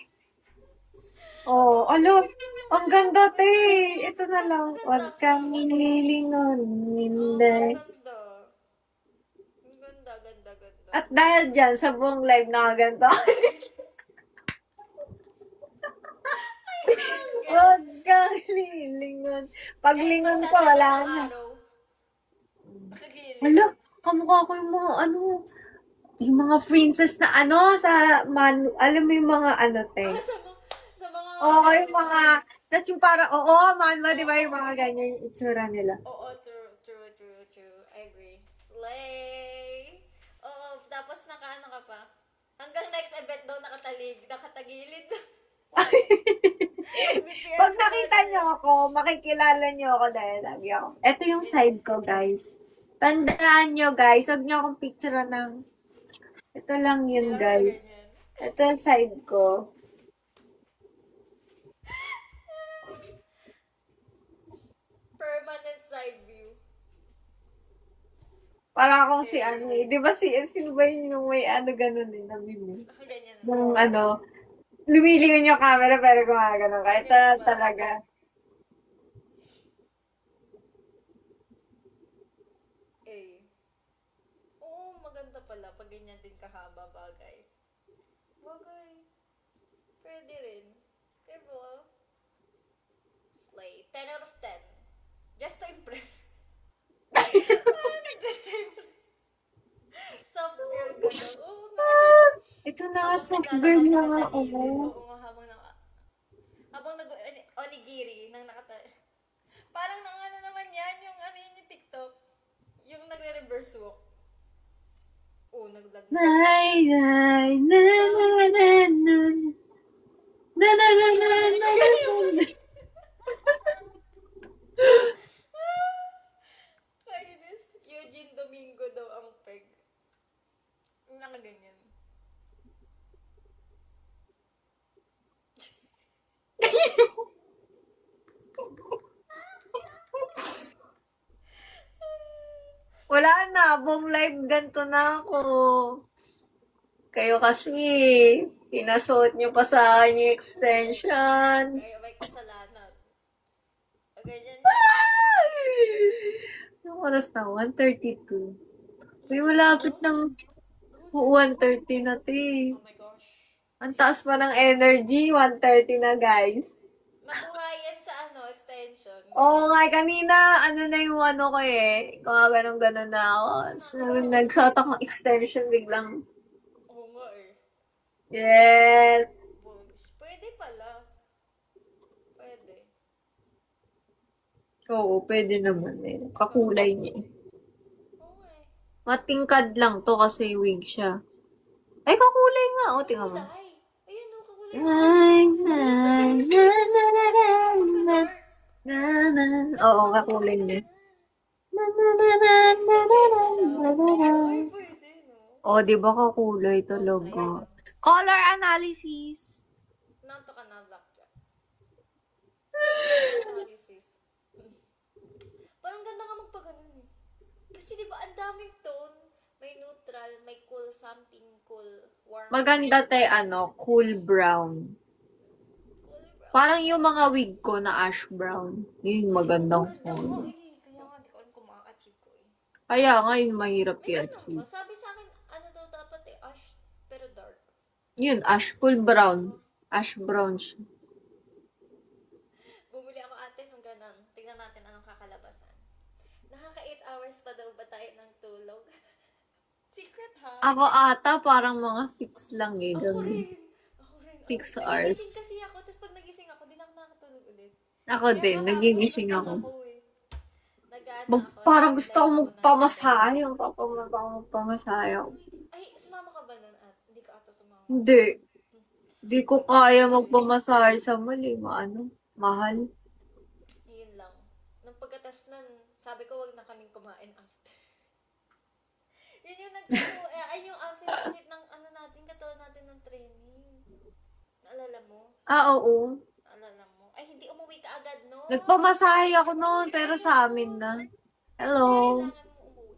Oh, alo, ang ganda te. Ito na lang. Huwag kang lilingon, Oo, Ninday. ang ganda. Ang ganda. At dahil dyan, sa buong live nakaganto. Huwag kang lilingon. Paglingon ko, wala na. Nakagilid. Hala, kamukha ko yung mga yung mga princess na sa alam mo yung mga te. Sa mga... Oo, yung mga, tas yung parang, manwa, di ba yung mga ganyan yung itsura nila. Oo, true. I agree. Slay! Oo, tapos nakaano ka pa. Hanggang next event daw nakatagilid. Pag nakita niyo ako, makikilala niyo ako dahil lagi ako. Ito yung side ko, guys. Tandaan niyo, guys, huwag niyo akong picture ng, ito lang yun, guys. Ito yung side ko. Permanent side view. Para akong si di ba sino ba yun yung may ganun eh, nabili? Nakaganyan na. Yung lumilingon yung camera pero gumagano ka. Ito na talaga. Eh. Oo, maganda pala. Pag ganyan din kahaba bagay. Pwede rin. Diba? Slay. 10 out of 10. Just to impress. Just to impress. Soft girl ka daw. Oo nga. Ito na, soft girl na nga ako. Oo nga, habang nag-onigiri nang parang naman yan, yung yung TikTok, yung nagre-reverse walk. Oh, naglag. Nay, nay, na, na, na, na. Na, na, na, na, na, na. Kainis. Eugene Domingo daw ang peg. Nakaganyan. Wala na, buong live ganito na ako. Kayo kasi, pinasuot nyo pa sa akin yung extension. Kaya may kasalanan. O ganyan. Yung oras na, 1:32. Uy, malapit ng 1:30 na, te. Oh my gosh. Ang taas pa ng energy, 1:30 na, guys. Nakuha yan sa extension. Oo nga, kanina, ano na yung ano ko eh. Kung ganun-ganun na ako. So, nagsuot akong extension biglang. Oo nga eh. Yes! Bugs. Pwede pala. Pwede. Oo, pwede naman eh. Kakulay niya eh. Oo nga eh. Matingkad lang to kasi wig siya. Ay, kakulay nga. O, tingnan mo. Kulay. Ayun o, kakulay. Ay, na, na, na, na, na, Dark. na, na. Oo, kakulay niya. Na, na, na, na, na, na, na, na, na. Ay, pwede no. O, di ba kakulay talaga? Color analysis. Nanto ka na, Blackjack. Analysis. Parang ganda nga magpaganon eh. Kasi di ba ang daming tone, may neutral, may cool something, cool, warm. Maganda cool brown. Cool brown. Parang yung mga wig ko na ash brown. Yun yung magandang Ganda mo color. eh. Kaya nga, di ko alam kung maka-achieve ko eh. Kaya nga yun mahirap May yan. ganun ba? Sabi sa akin, ano daw dapat eh, ash, pero dark. Yun, ash, cool brown. Ash brown siya. Bumili ako ate nung ganun. Tingnan natin anong kakalabasan. Nakaka 8 hours pa daw ba tayo ng tulog? Secret ha? Ako ata parang mga 6 lang eh. Ako Ganun. rin. Ako rin. 6 hours. Nagigising kasi ako, tapos pag nagising ako, di na ako nakatulog ulit. Ako Kaya din, kahapon, nagigising nagtaka ako. eh. Nag-ano ako, Parang gusto ko nag-live ako ng- magpamasahe. Yung magpamasahe ako. Ay, sumama ka ba nun at hindi ka ata sumama? Hindi. Hindi ko kaya magpamasahe sa mali. Mahal. Yun lang. Nung pagkatas nun, sabi ko wag na kaming kumain after. Yun yung ay yung after sakit ng natin, katulad natin ng training. Naalala mo? Oo. Naalala mo? Ay, hindi umuwi ka agad, no? Nagpamasahe ako noon, pero sa amin na. Hello. Kailangan mo umuwi.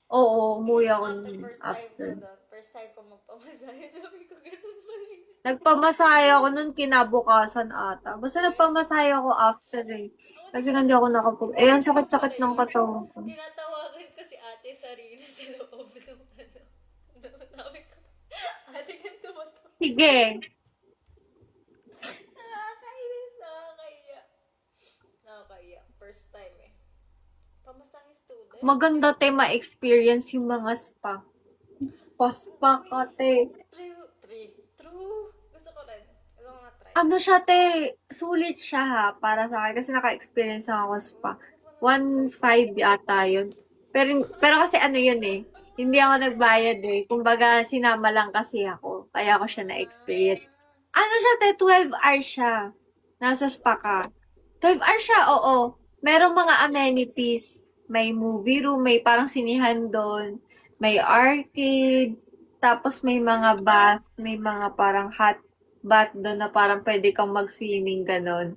Oo, umuwi ako After nun first time after. ko doon. First time ko magpamasahe. Sabi ko, ganun pa rin. Nagpamasahe ako nun kinabukasan ata. Basta nagpamasahe ako after eh. Kasi nga hindi ako nakapag... Eh, ang sakit-sakit ng katawan ko. Tinatawagan ko si ate Sarina sa loob ng Sabi ko, ate, ganito ba to? Sige. Nakakainis, nakakaya. Nakakaya. First time eh. Pamasahing student. Maganda te ma-experience yung mga spa. Paspa ka te. True. Gusto ko rin. Gusto ko nga try. Ano siya te? Sulit siya ha. Para sa akin. Kasi naka-experience ako spa. 1.5 yata yun. Pero kasi ano yun eh. Hindi ako nagbayad eh. Kumbaga sinama lang kasi ako. Kaya ako siya na-experience. Ano siya te? 12 hours siya. Nasa spa ka. 12 hours siya, oo. Merong mga amenities. May movie room, may parang sinihan doon. May arcade. Tapos may mga bath. May mga parang hot bath doon na parang pwede kang mag-swimming ganon.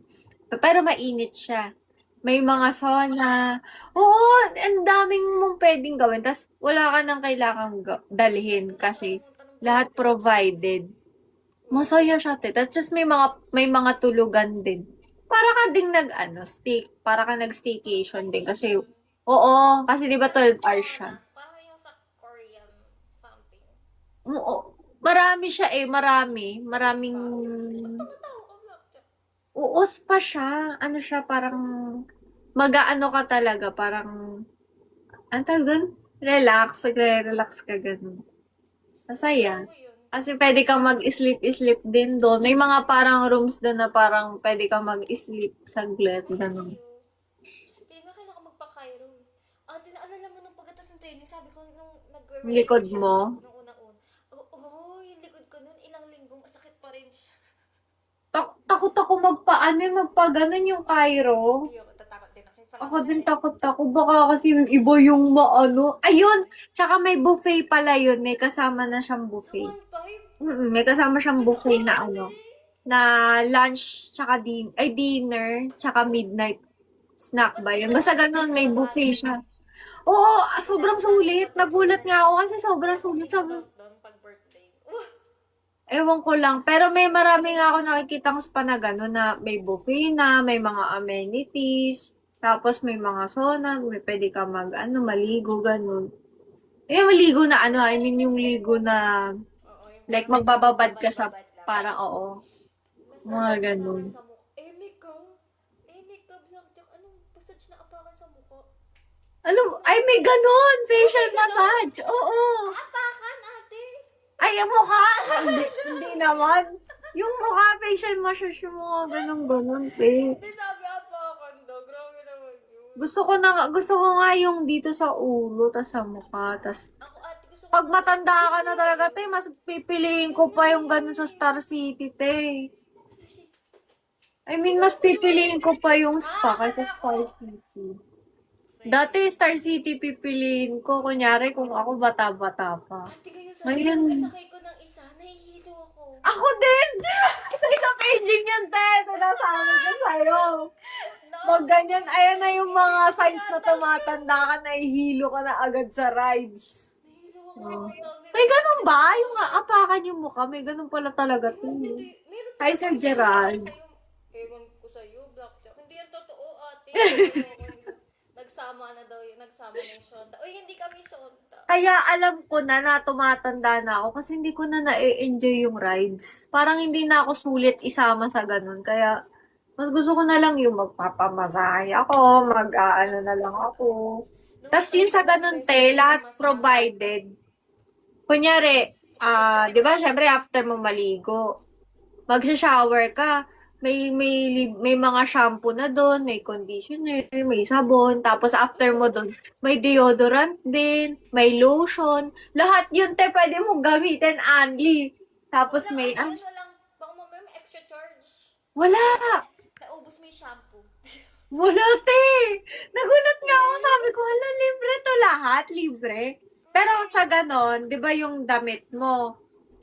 Pero mainit siya. May mga sauna. Oo, ang daming mong pwedeng gawin. Tapos wala ka nang kailangang dalhin kasi lahat provided. Masaya siya, te. Tapos just may mga tulugan din. Para ka ding para ka nag-staycation din. Kasi, kasi di ba 12 hours siya? Parang yung sa Korean something. Oo. Marami siya eh, Maraming, Tumatawa ka, Blackjack. uos pa siya. Ano siya, parang, mag-aano ka talaga, parang, ano tawag doon? Relax, relax ka ganun. Masaya. Ano yun? Kasi pwede kang mag-sleep din doon. May mga parang rooms doon na parang pwede kang mag-sleep saglit, ganun. Sa'yo. Kaya nga kailangan magpa-Cairo. Ate, naalala mo nung pagkatas ng training, sabi ko nung Likod mo? Nung unang-una. Oo, yung likod ko nun, ilang linggo, masakit pa rin siya. Takot ako magpaganon yung Cairo. Ayoko, tatakot din ako. Ako din takot ako. Baka kasi yung iba yung maano. Ayun! Tsaka may buffet pala yun. May kasama na siyang buffet. 1.5? May kasama siyang buffet na ano. Na lunch, tsaka dinner, tsaka midnight snack ba yun? Basta ganun, may buffet siya. Oo, sobrang sulit. Nagulat nga ako kasi sobrang sulit. Doon pag birthday. Ewan ko lang. Pero may marami nga ako nakikitang spa na gano'n na may buffet na, may mga amenities, tapos may mga sauna, may pwede ka maligo, gano'n. Maligo na I mean yung ligo na, Oo, yung like magbababad ka sa, parang oo. Mga ganun. Makeup lang. Anong massage na apakan sa mukha? Ay may gano'n! Facial massage! Oo! Apakan, ate! Ay, yung mukha! Hindi naman. Yung mukha, facial massage, yung mga ganun-ganun, pe. Hindi sabi apakan daw. Grabe naman yun. Gusto ko nga yung dito sa ulo, tas sa mukha, tas Ako, ate, gusto ko... pag matanda ka na talaga, te, mas pipiliin ko pa yung ganun sa Star City, te. I mean, mas pipiliin ko pa yung spa kaysa Star City. Dati, Star City pipiliin ko. Kunyari, kung ako bata-bata pa. Ate, ngayon Ngayon. kasakay ko ng isa, nahihilo ako. Ako din! Hindi ka paging yan, te. Sinasabi ko sa'yo. Pag ganyan, ayan na yung mga signs na tumatanda ka, nahihilo ka na agad sa rides. Nahihilo ako. Oh. May ganun ba? Yung apakan yung mukha, may ganun pala talaga to. Meron Hi, Sir Gerald. Ewan ko sa'yo, Blackjack. Hindi yan totoo, ate. Nagsama na yung Shonda. Uy, hindi kami Shonda. Kaya alam ko na tumatanda na ako kasi hindi ko na na-enjoy yung rides. Parang hindi na ako sulit isama sa ganun. Kaya mas gusto ko na lang yung magpapamasahe ako, mag-aano na lang ako. Tapos yun sa ganun, te, lahat provided. Kunyari, di ba, syempre after mo maligo, mag-shower ka, may mga shampoo na doon, may conditioner, may sabon, tapos after mo doon, may deodorant din, may lotion, lahat yun, te, pwede mo gamitin, Anli. Tapos may, Ano lang, baka mamaya may extra charge. wala! Naubos mo yung shampoo. Wala, te! Nagulat nga ako, sabi ko, hala, libre to lahat, libre. Pero sa ganon, di ba yung damit mo,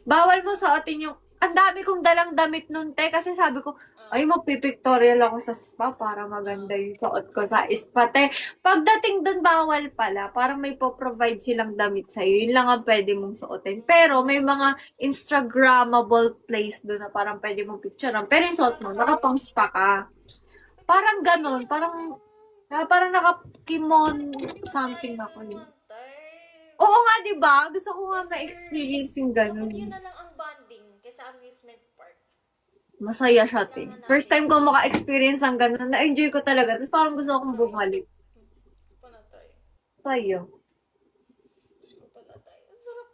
bawal mo suotin yung, ang dami kong dalang damit nun, te, kasi sabi ko, ay, magpipictorial ako sa spa para maganda yung suot ko sa spa, te. Pagdating dun, bawal pala. Parang may po-provide silang damit sa'yo. Yun lang ang pwede mong suotin. Pero may mga Instagrammable place dun na parang pwede mong picturean. Pero yung suot mo, nakapang spa ka. Parang ganon. Parang naka-kimon something ako yun. Oo nga, di ba? Gusto ko nga ma-experience yung ganon. Yun na lang ang bonding kaysa amusement park. Masaya siya, te. First time ko maka-experience ng ganon. Na-enjoy ko talaga. Tapos parang gusto akong bumalik. Pala tayo. Sa'yo. Pala tayo. Ang sarap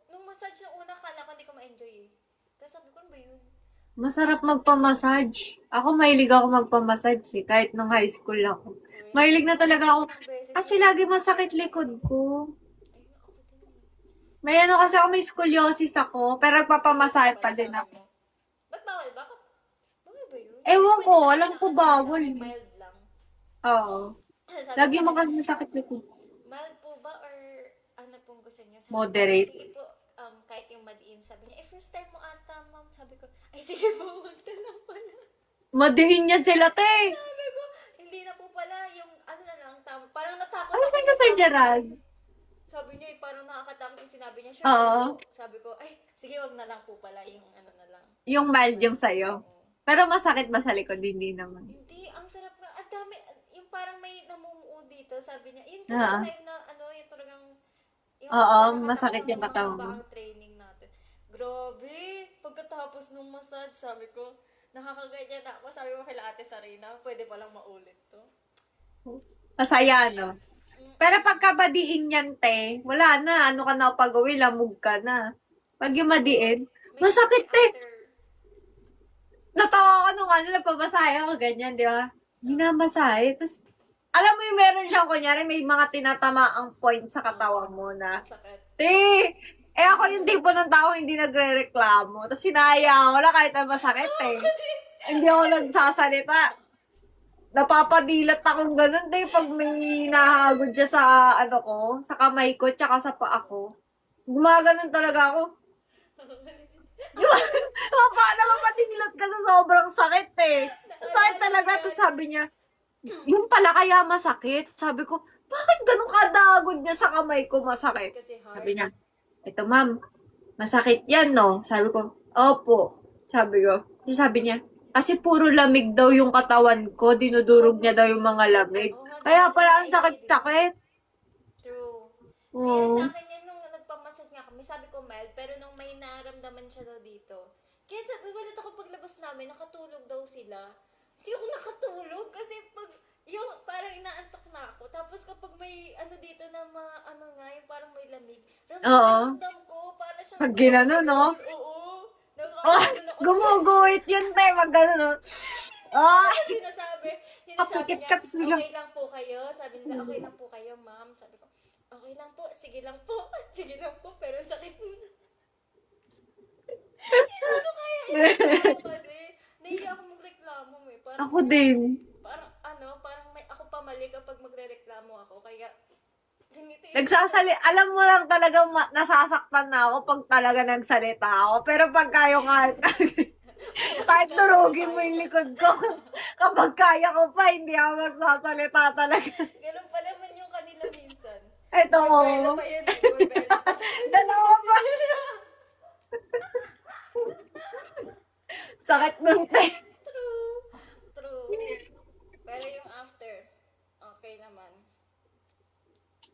nung massage na una, kala ko hindi ko ma-enjoy eh. Kasi sabi ko, ano ba yun? Masarap magpa-massage. Ako, mahilig ako magpa-massage eh. Kahit nung high school ako. Mahilig na talaga ako. Kasi lagi masakit likod ko. May ano kasi ako, may scoliosis ako. Pero nagpapamassage pa din ako. Ba't bawal? Bakit? Bawal ba yun? Ewan ko, alam ko bawal. Mild lang. Oo. Sabi Lagi ko, masakit likod. mild po ba or ano pong gusto niyo? Sabi Moderate. ko, sige po, kahit yung madiin. Sabi niya, first time mo ata, ma'am. Sabi ko, ay sige po, wag na lang pala. Madiin yan sila, te. Sabi ko, hindi na po pala yung ano na lang, parang natakot Ano ba na, Sir Gerald? Sabi niya, parang nakakatakot yung sinabi niya. Sure, Oo. sabi ko, ay, sige, wag na lang po pala yung ano na lang. Yung mild yung sa'yo. Pero masakit ba sa likod? Hindi naman. Hindi, ang sarap nga. Ang dami, yung parang may namumuo dito, sabi niya. Yun Ah. kasi time na, ano, yung talagang, yung Oo, parang masakit natapos yung ng katawan mo. mahabang training natin. Grabe, pagkatapos nung massage, sabi ko, nakakaganyan na ako. Sabi ko kay Ate Sarina, pwede palang maulit to. Masaya, no? Pero pagka badiin yan, te, wala na. Ano ka na pag-uwi, lamog ka na. Pag yung madiin, masakit, te. Natawa ko nung nagpabasahe ako, ganyan, di ba? Minamasahe. Tapos, alam mo yung meron siyang, kunyari, may mga tinatamaang point sa katawan mo na, Sakit. ako yung tipo ng tao hindi nagre-reklamo. Tapos sinaya ko na kahit na masakit Hindi ako nagsasalita. Napapadilat akong ganun pag may nahagod siya sa sa kamay ko, tsaka sa paa ko. Gumaganon talaga ako. Paano mapadilat ka sa sobrang sakit Sakit talaga. Tapos sabi niya, yung pala kaya masakit. Sabi ko, bakit ganun kadagod niya sa kamay ko masakit? Kasi hard. Sabi niya, ito ma'am, masakit yan no? Sabi ko, opo. Sabi ko, sabi niya, kasi puro lamig daw yung katawan ko, dinudurog niya daw yung mga lamig. Kaya pala ang sakit-sakit. True. Oo. Sa akin yan nung nagpamassage nga kami, sabi ko mild, pero nung may naramdaman siya daw dito. Kaya nagulat ako paglabas namin, nakatulog daw sila. Hindi ako nakatulog kasi pag, yung parang inaantok na ako. Tapos kapag may dito na yung parang may lamig. Ramdam ko, para siyang... Pag ginano, no? Oo. Oh, gumuguhit yun, Pag gano'n, no? Sinasabi Kapikit niya, ka, tapos bigla. okay lang po kayo. Sabi nila, okay lang po kayo, ma'am. Sabi ko, okay lang po, sige lang po, sige lang po, pero ang sakit mo na. Hindi ko kaya i-reklamo kasi. Nahiya ako magreklamo Parang, Ako din. parang may ako pa mali kapag magre-reklamo ako. Kaya, Alam mo lang talaga nasasaktan na ako pag talaga nagsalita ako. Pero pag kayo kahit turugin mo yung likod ko, kapag kaya ko pa, hindi ako magsasalita talaga. Ganun pa naman yung kanila minsan. Ito mo. Buwelo pa yun, buwelo. Dalawa pa. Sakit nun, True. Pero yung after, okay naman.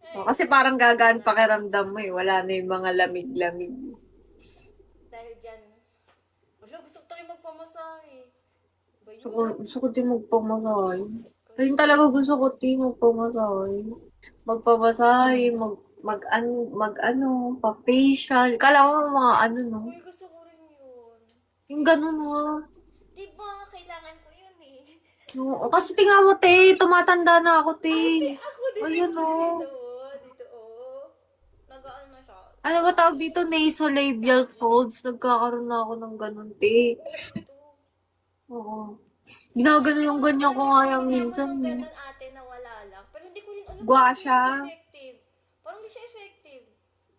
Kasi parang gagaan pakiramdam mo Wala na yung mga lamig-lamig. Dahil dyan, gusto ko talaga magpamasahe. Ba yun? Gusto ko din magpamasahe. Ayun talaga gusto ko din magpamasahe. Magpamasahe, pa-facial. Kala mo mga no? Uy, gusto ko rin yun. Yung ganun mo. Diba, kailangan ko yun No, kasi tingnan mo, tumatanda na ako, Ako din Ayun, dito. Nagaan na siya. Ano ba tawag dito? Nasolabial folds. Nagkakaroon na ako ng ganun, Ito. Oo. Ginagano yung ganyan ko nga yung minsan. Ganun ate na wala lang. Pero hindi ko rin alam Gwa kung siya. effective. Parang hindi siya effective.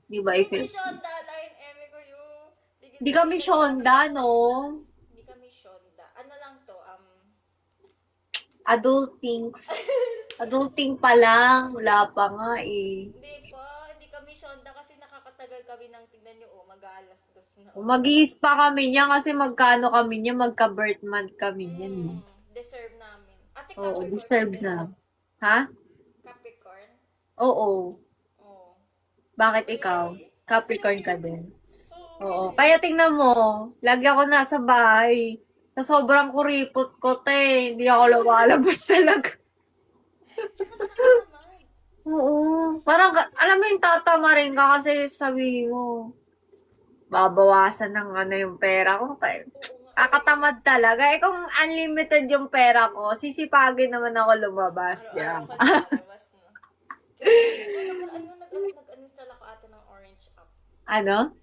Di ba, Hindi Ife? Shonda dahil eme ko yung... Di kami Shonda, no? Hindi kami Shonda. Ano lang to, Adulting pa lang. Wala pa nga, Hindi pa, hindi kami Shonda kasi nakakatagal kami ng tignan nyo, mag-aalas-dos na. Mag-iis pa kami niya kasi magkano kami niya, magka-birth month kami niyan. Deserve namin. Ate, Oo, Capricorn deserve ka din ba? na. Ha? Capricorn? Oo. Oo. Bakit ikaw? Capricorn ka din. Oo. Kaya tingnan mo, lagi ako nasa bahay. Sa sobrang kuripot ko, hindi ako lumalabas talaga. Tsaka nakakatamad. Oo. Parang, alam mo yung tatama rin ka kasi sabi mo, babawasan ng yung pera ko. Oo nga. Kakatamad talaga. Kung unlimited yung pera ko, sisipagin naman ako lumabas. Araw-araw Yeah. ka lumabas, no? Nag-uninstall ako ate ng Orange app. Ano?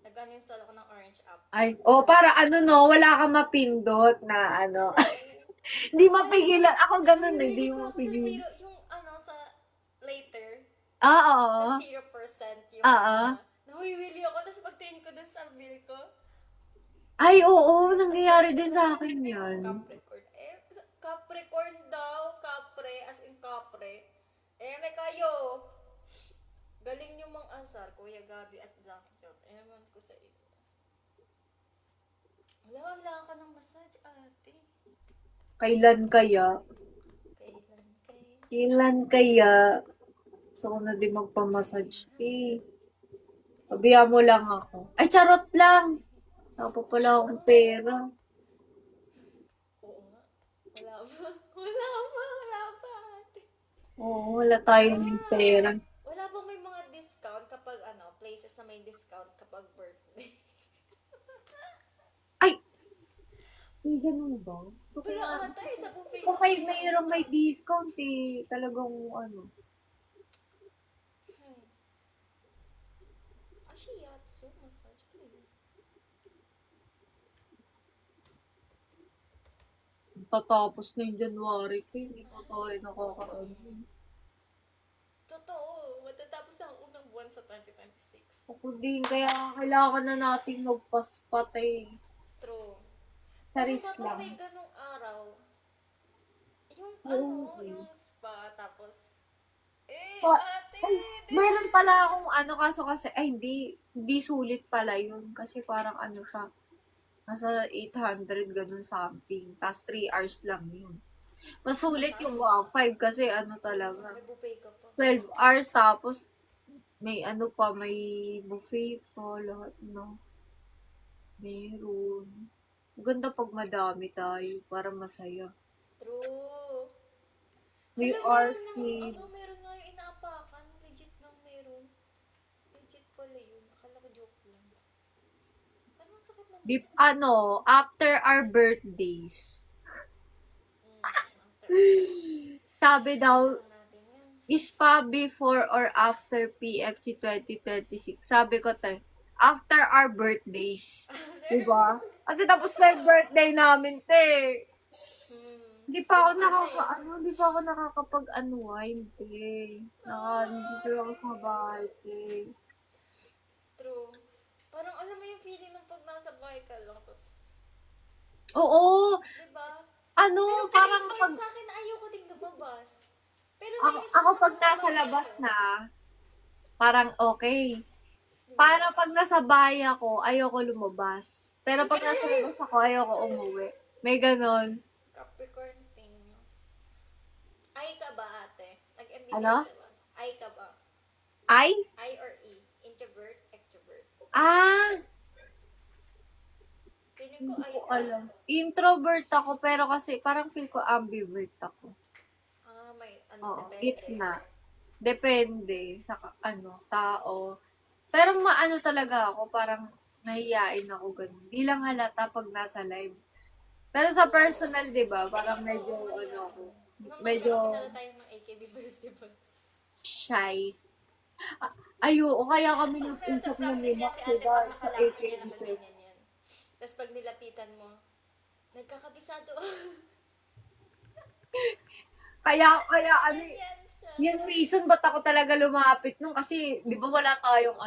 Nag-uninstall ako ng Orange app. Ay, para wala kang mapindot na Hindi mapigilan. Ako ganun hindi Hindi ko ako sa mapigilan. zero, yung sa later, Oo. na 0% yung Oo. nawiwili ako, tapos pagtingin ko dun sa bill ko, Ay, oo. Nangyayari din sa akin yan. Capricorn. Capricorn daw, Capre, as in Capre. May kayo. Galing yung mga asar, Kuya Gabi at Blackjack. Ewan ko sa inyo. Wala ka ng massage, ate. Kailan kaya? Kailan kaya? Gusto ko na din magpamassage. Pabiya mo lang ako. Ay, charot lang. Wala pa pala akong pera. Oo nga. Wala pa, ate. Oo, wala tayong pera. Wala bang may mga discount kapag places na may discount kapag birthday? Ay! May ganun ba? Wala ata, isa po Kung mayroong may discount eh, talagang ano. Ashiyatsu massage. Ano yun? Tatapos na yung January ko, hindi pa tayo nakakaano. Totoo, matatapos na ang unang buwan sa 2026. Ako din, kaya kailangan na nating magpaspatay. True. Charis Bakit lang. may ganong araw? Yung Oo. yung spa, tapos, Pa- ate, Ay, mayroon pala akong ano, kaso kasi, ay hindi sulit pala yun. Kasi parang ano siya, nasa 800 ganun something. Tapos 3 hours lang yun. Mas sulit yung 5 kasi ano talaga. may buffet ka pa. 12 hours tapos may ano pa, may buffet pa, lahat na. Meron. Maganda pag madami tayo para masaya. True. May Alam, meron arcade. meron nga yung inaapakan. Legit nang meron. Legit pala yun. Akala ko joke lang. Parang ang sakit naman. Ano, after our birthdays. Sabi daw, Natin yan. spa before or after PFC 2026. Sabi ko, after our birthdays. Diba? Kasi tapos na yung birthday namin, te. Hindi pa ako nakakapag-unwind, te. Nandito lang ako sa bahay, te. True. Parang alam mo yung feeling ng pag nasa bahay ka lang, tapos, Oo, diba? ano, parang Pero pag, sa akin, ayoko ding lumabas. Pero ako pag nasa labas na, parang okay. Para pag nasa bahay ako, ayoko lumabas. Pero pag nasa labas ako, ayoko umuwi. May ganon. Capricorn things. Ay ka ba, ate? Nag-MBTI Ano? ka ba? Ay ka ba? Ay? I or E? Introvert, extrovert. Ah! Feeling ko Hindi ay ko ka. alam. Introvert ako, pero kasi parang feel ko ambivert ako. May Oo, depende. gitna. Depende sa tao. Pero maano talaga ako, parang nahiyain ako ganun. Di lang halata pag nasa live. Pero sa personal, di ba, parang medyo, ako, medyo Magkakasala tayo ng AKB Festival. shy. Ayoko, kaya kami Pero nag-usap sa ng practice yan, limak, si di ate, ba, pag sa nakalapit niya AKB. naman ganyan yan. Tapos pag nilapitan mo, nagkakabisado. Kaya ano, Yan siya. yung reason ba't ako talaga lumapit nun, kasi, di ba wala tayong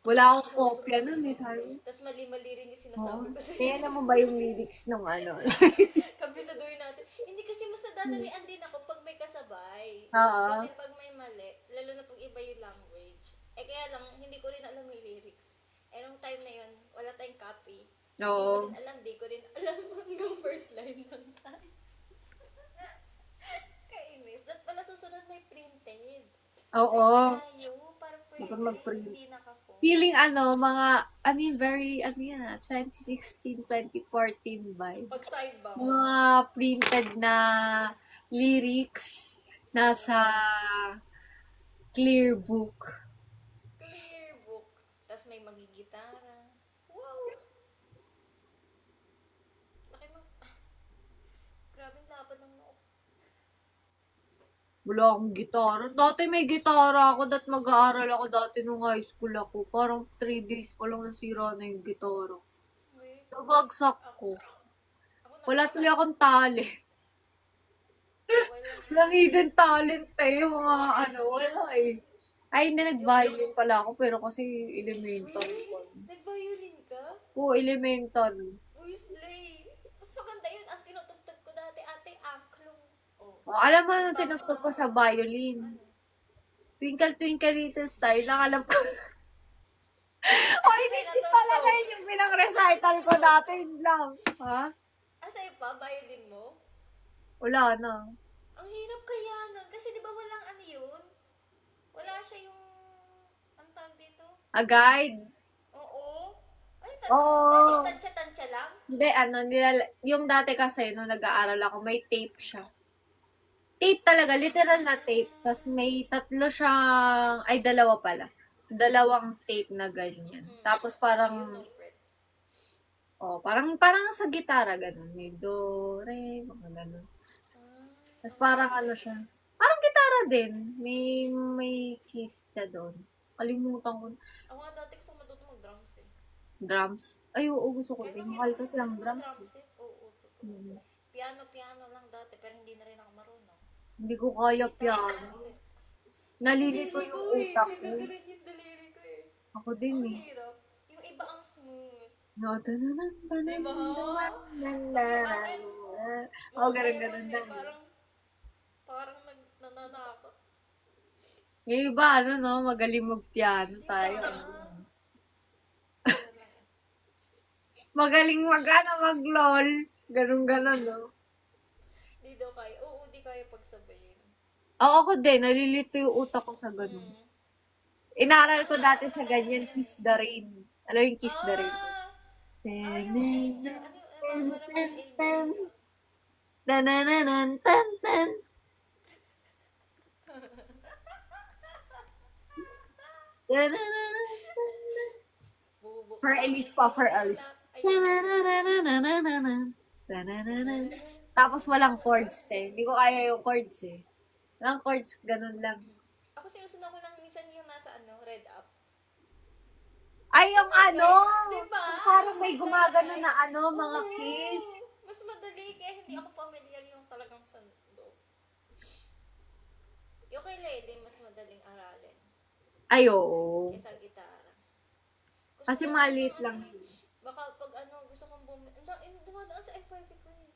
wala akong kopya nun, eh, sabi. Tapos mali-mali rin yung Oo. sinasabi ko sa'yo. Kaya naman ba yung lyrics nung Kabisaduhin natin. Hindi kasi mas nadadalian din ako pag may kasabay. Oo. Kasi pag may mali, lalo na pag iba yung language. Kaya lang, hindi ko rin alam yung lyrics. Nung time na yun, wala tayong copy. Oo. Di ko rin alam hanggang first line lang tayo. Kainis. Dapat pala susunod may printed. Oo. Tayo, parang pwede, Dapat mag-print. hindi naka-phone. Feeling very, 2016, 2014 vibe. Pag sidebound. Mga printed na lyrics nasa clear book. Clear book. Tapos may magigitara. Wow! Laki mo. Grabe ang lapad ng noo. Wala akong gitara. Dati may gitara ako, mag-aaral ako dati nung high school ako. Parang 3 days pa lang nasira na yung gitara. Wait. Nabagsak ko. Ako na. Wala tuloy akong talent. Walang hidden talent eh. Yung mga wala eh. Ay, hindi, nag-violin pala ako, pero kasi elementary pa. Nag-violin ka? Oo, elementary. Uy, slay. Mas maganda yun. Ang tinutugtog ko dati, ate, aklong. Oh. Oh, alam mo anong tinugtog ko sa violin? Twinkle, Twinkle, Little Star. Nakalam ko. Oh, hindi pala na yun yung pinang-recital ko dati. Yun lang. Ha? Sa'yo pa, violin mo? Wala na. Ang hirap kaya nun. Kasi di ba walang ano yun? Wala siya yung... Ang tawag dito? A guide? Oo. Ay, Oo. tansya-tansya lang? Hindi, yung dati kasi, nung nag-aaral ako, may tape siya. Tape talaga, literal na tape. Tapos may tatlo siyang, ay dalawa pala. Dalawang tape na ganyan. Tapos parang, No frets. parang sa gitara, ganun. May do, re, mga ganun. Tapos parang ano siya. Parang gitara din. May keys siya doon. Kalimutan ko. Ako nga dati gusto ko matuto mag-drums eh. Drums. Ay, oo, gusto ko Kaya din. lang Mahal hirap kasi ang gusto drums. mag-drums eh. Oo, totoo. Mhm. Piano lang dati, pero hindi na rin ako marunong. Hindi ko kaya piano. Nalilito yung utak ko. Nagagalit yung daliri ko eh. Ako din Ang eh. hirap. Yung iba ang smooth. No, tanan, tanan, Diba? tanan, oh, ganun Eh, lang. parang nananakot. Yung iba, ano, no, magaling mag-piano tayo. Magaling mag-lol. Ganun, no. Di daw kaya. Oo, di kaya pagsabayin. Oo, ako din, nalilito yung utak ko sa ganun. Inaral ko dati sa ganyan, Kiss the Rain. Alam yung Kiss the Rain? Yung angel. Ano yung angels? Tanananan, tan, tan. Tanananan, tan, tan. Bubuka. For Elise pa, for Elise. Ayun. Tananananananan. Tanananan. Tapos walang chords, te. Hindi ko kaya yung chords, eh. Walang chords, ganun lang. Ako sinusunod ko lang minsan yung nasa red up. Ay, yung ano! Diba? Parang may gumagano na ano, mga kiss. Mas madali kaya hindi ako familiar yung talagang sa loob. Yung kay Lady, mas madaling aralin Ay, oo. kaysa gitara. Gusto Kasi ko maliit ano, lang. Baka pag gusto kong dumadaan sa FYP ko eh.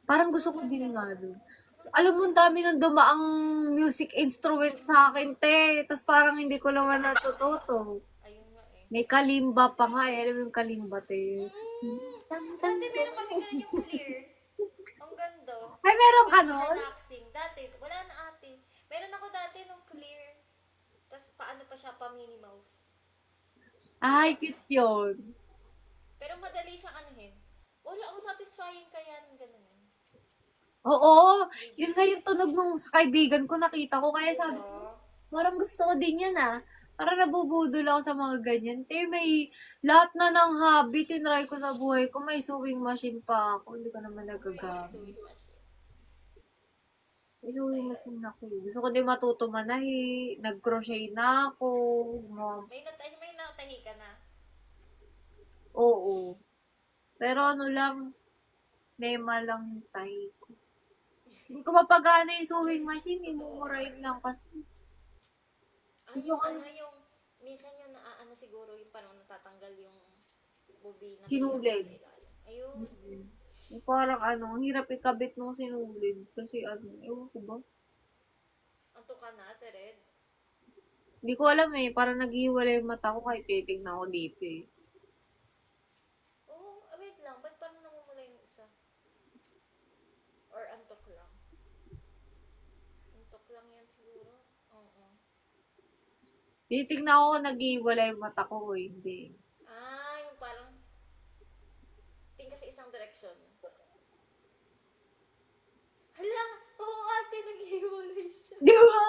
Parang gusto ko din nga doon. Alam mo, ang dami nang dumaang music instrument sa akin, te. Tapos parang hindi ko naman natututo. Ayun nga eh. May kalimba pa nga, eh. Alam mo yung kalimba, te. Dati meron kami ganun yung clear. Ang ganda. Ay, meron ka nun? Relaxing. Dati, wala na ate. Meron ako dati nung clear. Tapos paano pa siya, pa Minnie Mouse. Ay, cute yun. Pero madali siyang anuhin. Wala, ang satisfying kaya ng ganun. Oo, yun nga yung tunog nung sa kaibigan ko, nakita ko. Kaya sabi ko, parang gusto ko din yan, ah. Parang nabubudol ako sa mga ganyan. Te, may lahat na ng hobby, tinry ko sa buhay ko. May sewing machine pa ako. Hindi ko naman nagagamit. Sewing machine. May sewing machine ako. Eh. Gusto ko din matuto manahi. Nag-crochet na ako. May natahi ka na. Oo. Pero ano lang, mema lang yung tahi ko. Hindi ko mapagana yung sewing machine. Imumurahin lang kasi. Yung minsan yung siguro yung parang natatanggal yung bobina. Sinulid. Ayun. Yung parang ang hirap ikabit nung sinulid. Kasi ewan ko ba? Anto ka na, Red? Hindi ko alam eh. Parang naghihiwalay yung mata ko kahit titignan ko dito eh. Oo, wait lang. Ba't parang namumula yung isa? Or antok lang? Antok lang yan siguro. Oo. Titignan ko kung naghihiwalay yung mata ko eh. Hindi. Yung parang tingin sa isang direksyon. Hala! Oo, ate, naghihiwalay siya. Di ba?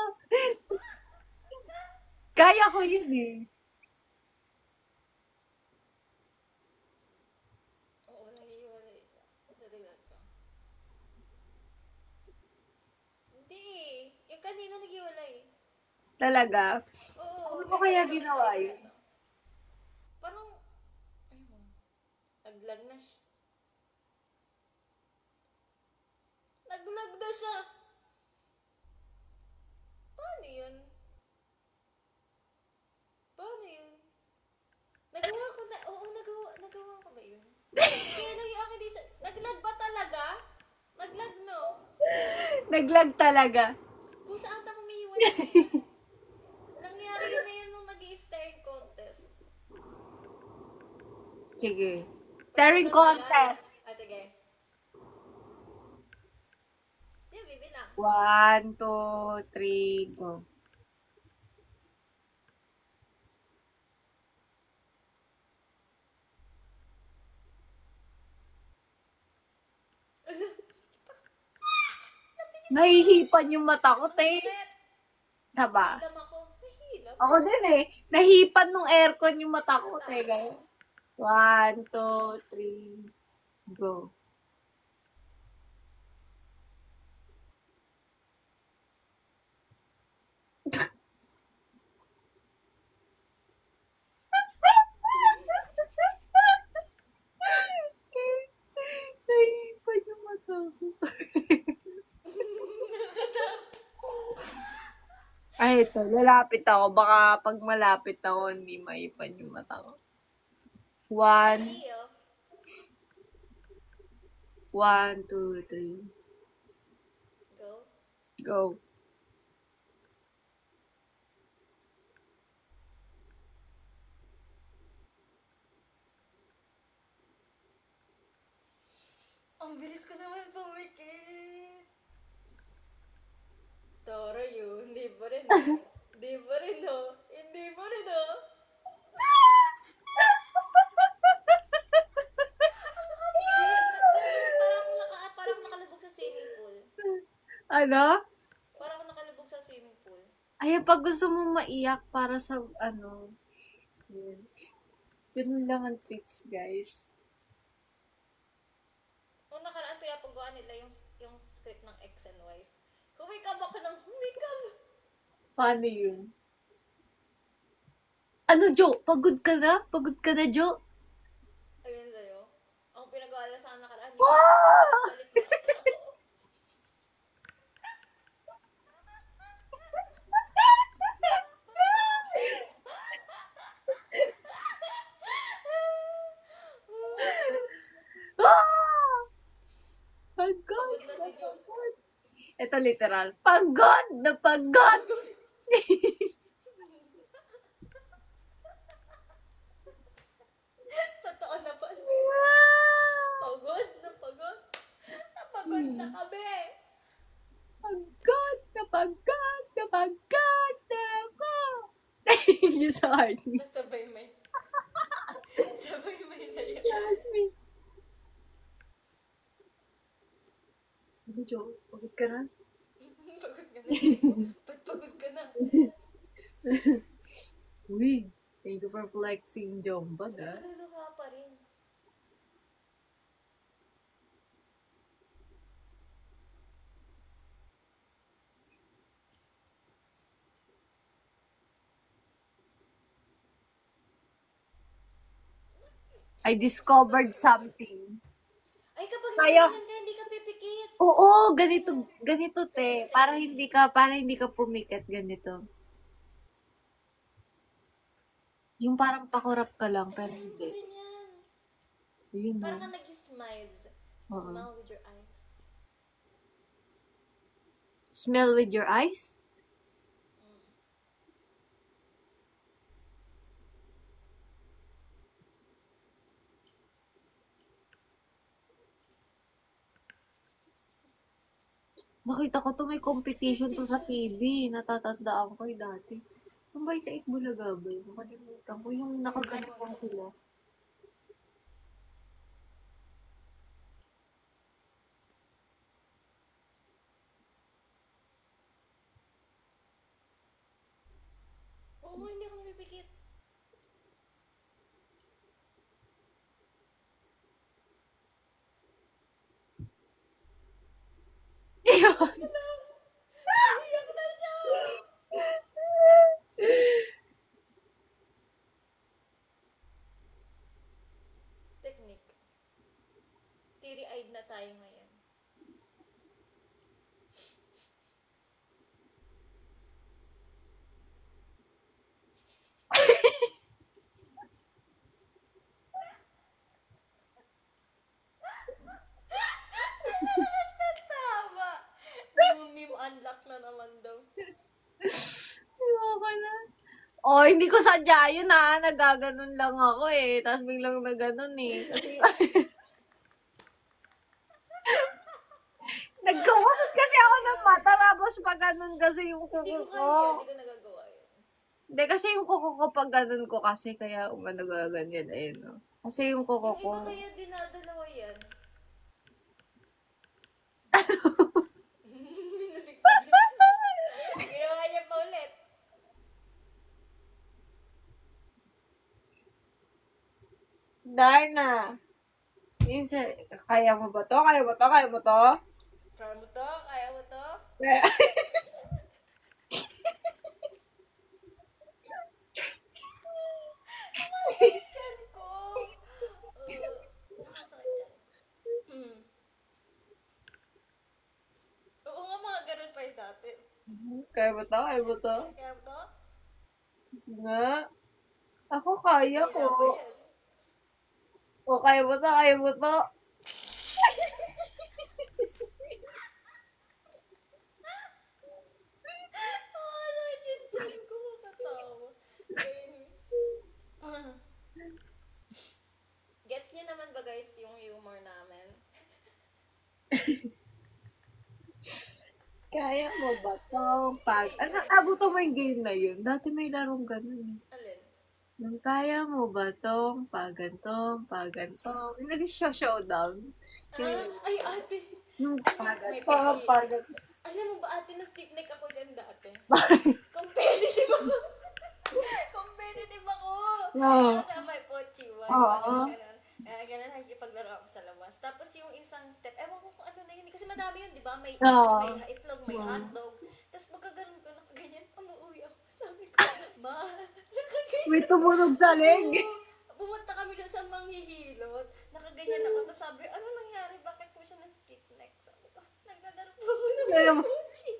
Kaya ko yun eh. Oo, naghihiwalay siya. Tatigan ko. Hindi eh. Yung kanina naghiwalay. Talaga. Oo. Ano ko kaya ginawa yun? Parang, ayun. Naglag na siya. Naglag na siya. Paano yun? Paano yun? Nagawa ko na, oo, nagawa ko ba yun? Kaya lang yung akin di sa, naglag ba talaga? Naglag no? Naglag talaga. Kung saan ako umiiwan. Nangyari yun na yun nung nag-i-staring contest. Sige. Staring contest. Sige. Sige, bibilang. 1, 2, 3, go. Nahihipan yung mata ko, te. Saba. Hidam ako. Nahilap. Ako din eh. Nahipan nung aircon yung mata ko, te. 1, 2, 3, go. Ay, ito. Lalapit ako. Baka pag malapit ako, hindi maipan yung mata ko. One. Iyo. 1, 2, 3. Go. Go. Ang bilis ko naman pumikit. Tara yun. Hindi pa rin. Hindi pa rin, oh. Hindi pa rin, oh. Parang nakalubog sa swimming pool. Ano? Parang nakalubog sa swimming pool. Ay, pag gusto mo maiyak para sa, yun. Ganun lang ang tricks, guys. Nung nakaraan, pinapagawa nila yung script ng X and Y's. Humikab ako ng humikab. Paano yun? Ano, Jo? Pagod ka na? Pagod ka na, Jo? Ayun sa'yo. Ang pinagawa nila sa nakaraan. Ah! Balik na ako. Ah! Pagod Pagod na si Jo. pagod. Ito literal. Pagod na pagod! Totoo na ba? Pagod na pagod. Napagod na kami. Pagod na pagod na pagod na ako! Yung sa heart me. Sabay may. Sabay may sa'yo. Heart me. Ano, Jo? Pagod ka na? Pagod ka na. Ba't pagod ka na? Uy, thank you for flexing, Jombag, ah. Tulog ka pa rin. I discovered something. Ay, kapag Tayo. nakaganyan ka, hindi ka pipikit. Oo, ganito te. Para hindi ka pumikit ganito. Yung parang pakurap ka lang, pero hindi. Ganyan. Yun Parang na. ka nag-smiles. Oo. Smile with your eyes. Smell with your eyes? Nakita ko to may competition to sa TV. Natatandaan ko dati. Ano ba yung sa Itbulaga ba? Nakalimutan ko yung nakaganap lang sila. Oo, hindi ako napipikit. Iyak na siya! Technique. Teary-eyed na tayo ngayon. Tama! Yung meme unlock na naman daw. Ayoko na. Oh, hindi ko sadya yun ha. Nagaganon lang ako eh. Tapos biglang naganon eh. Kasi nagkawasot kasi ako ng mata. Tapos pag ganun kasi yung Hindi kuko ko ko. kaya, hindi ko nagagawa yun. Hindi kasi yung kuko ko pag ganun ko kasi kaya umanaganyan. Ayun no. Kasi yung kuko Yung ko. iba kaya dinadalawa yan. Ginawa niya pa ulit. Darna. Yun sa, kaya mo ba to? Kaya mo to? Kaya mo to? Try mo to? Kaya mo to? Chan ko. Masakit yan. Oo nga, mga meron pa yung dati. Kaya mo to? Kaya mo to? Kaya ba? Nga. Ako kaya ko. Kaya ba yan? O, kaya mo to? Kaya mo to? Ano yung chan ko? Katawa. Kainis. Gets nyo naman ba guys yung humor namin? Kaya mo ba to? Abuto mo yung game na yun. Dati may larong ganun. Alin? Nung kaya mo ba tong pagantong, pagantong. Yung nag-showdown. Ay ate! Yung May pagantong, picture. pagantong. Alam mo ba ate na stick neck ako dyan dati? Competitive ako! Competitive ako! Oo. Nasa may pochi. Oo. Ganun, nakikipaglaro ako sa labas. Tapos yung isang step, ewan ko kung ano na yun. Kasi madami yun, di ba? May, Oo. may itlog, may hotdog. Tapos pagkaganon ko, nakaganyan, umuwi ako. Sabi ko, ma, nakaganyan. May tumunog sa leg. Pumunta kami doon sa manghihilot. Nakaganyan ako. Tapos sabi, ano nangyari? Bakit po siya na-stick neck? Sabi ko, nagdadaro po ako ng Kaya mo- pochi.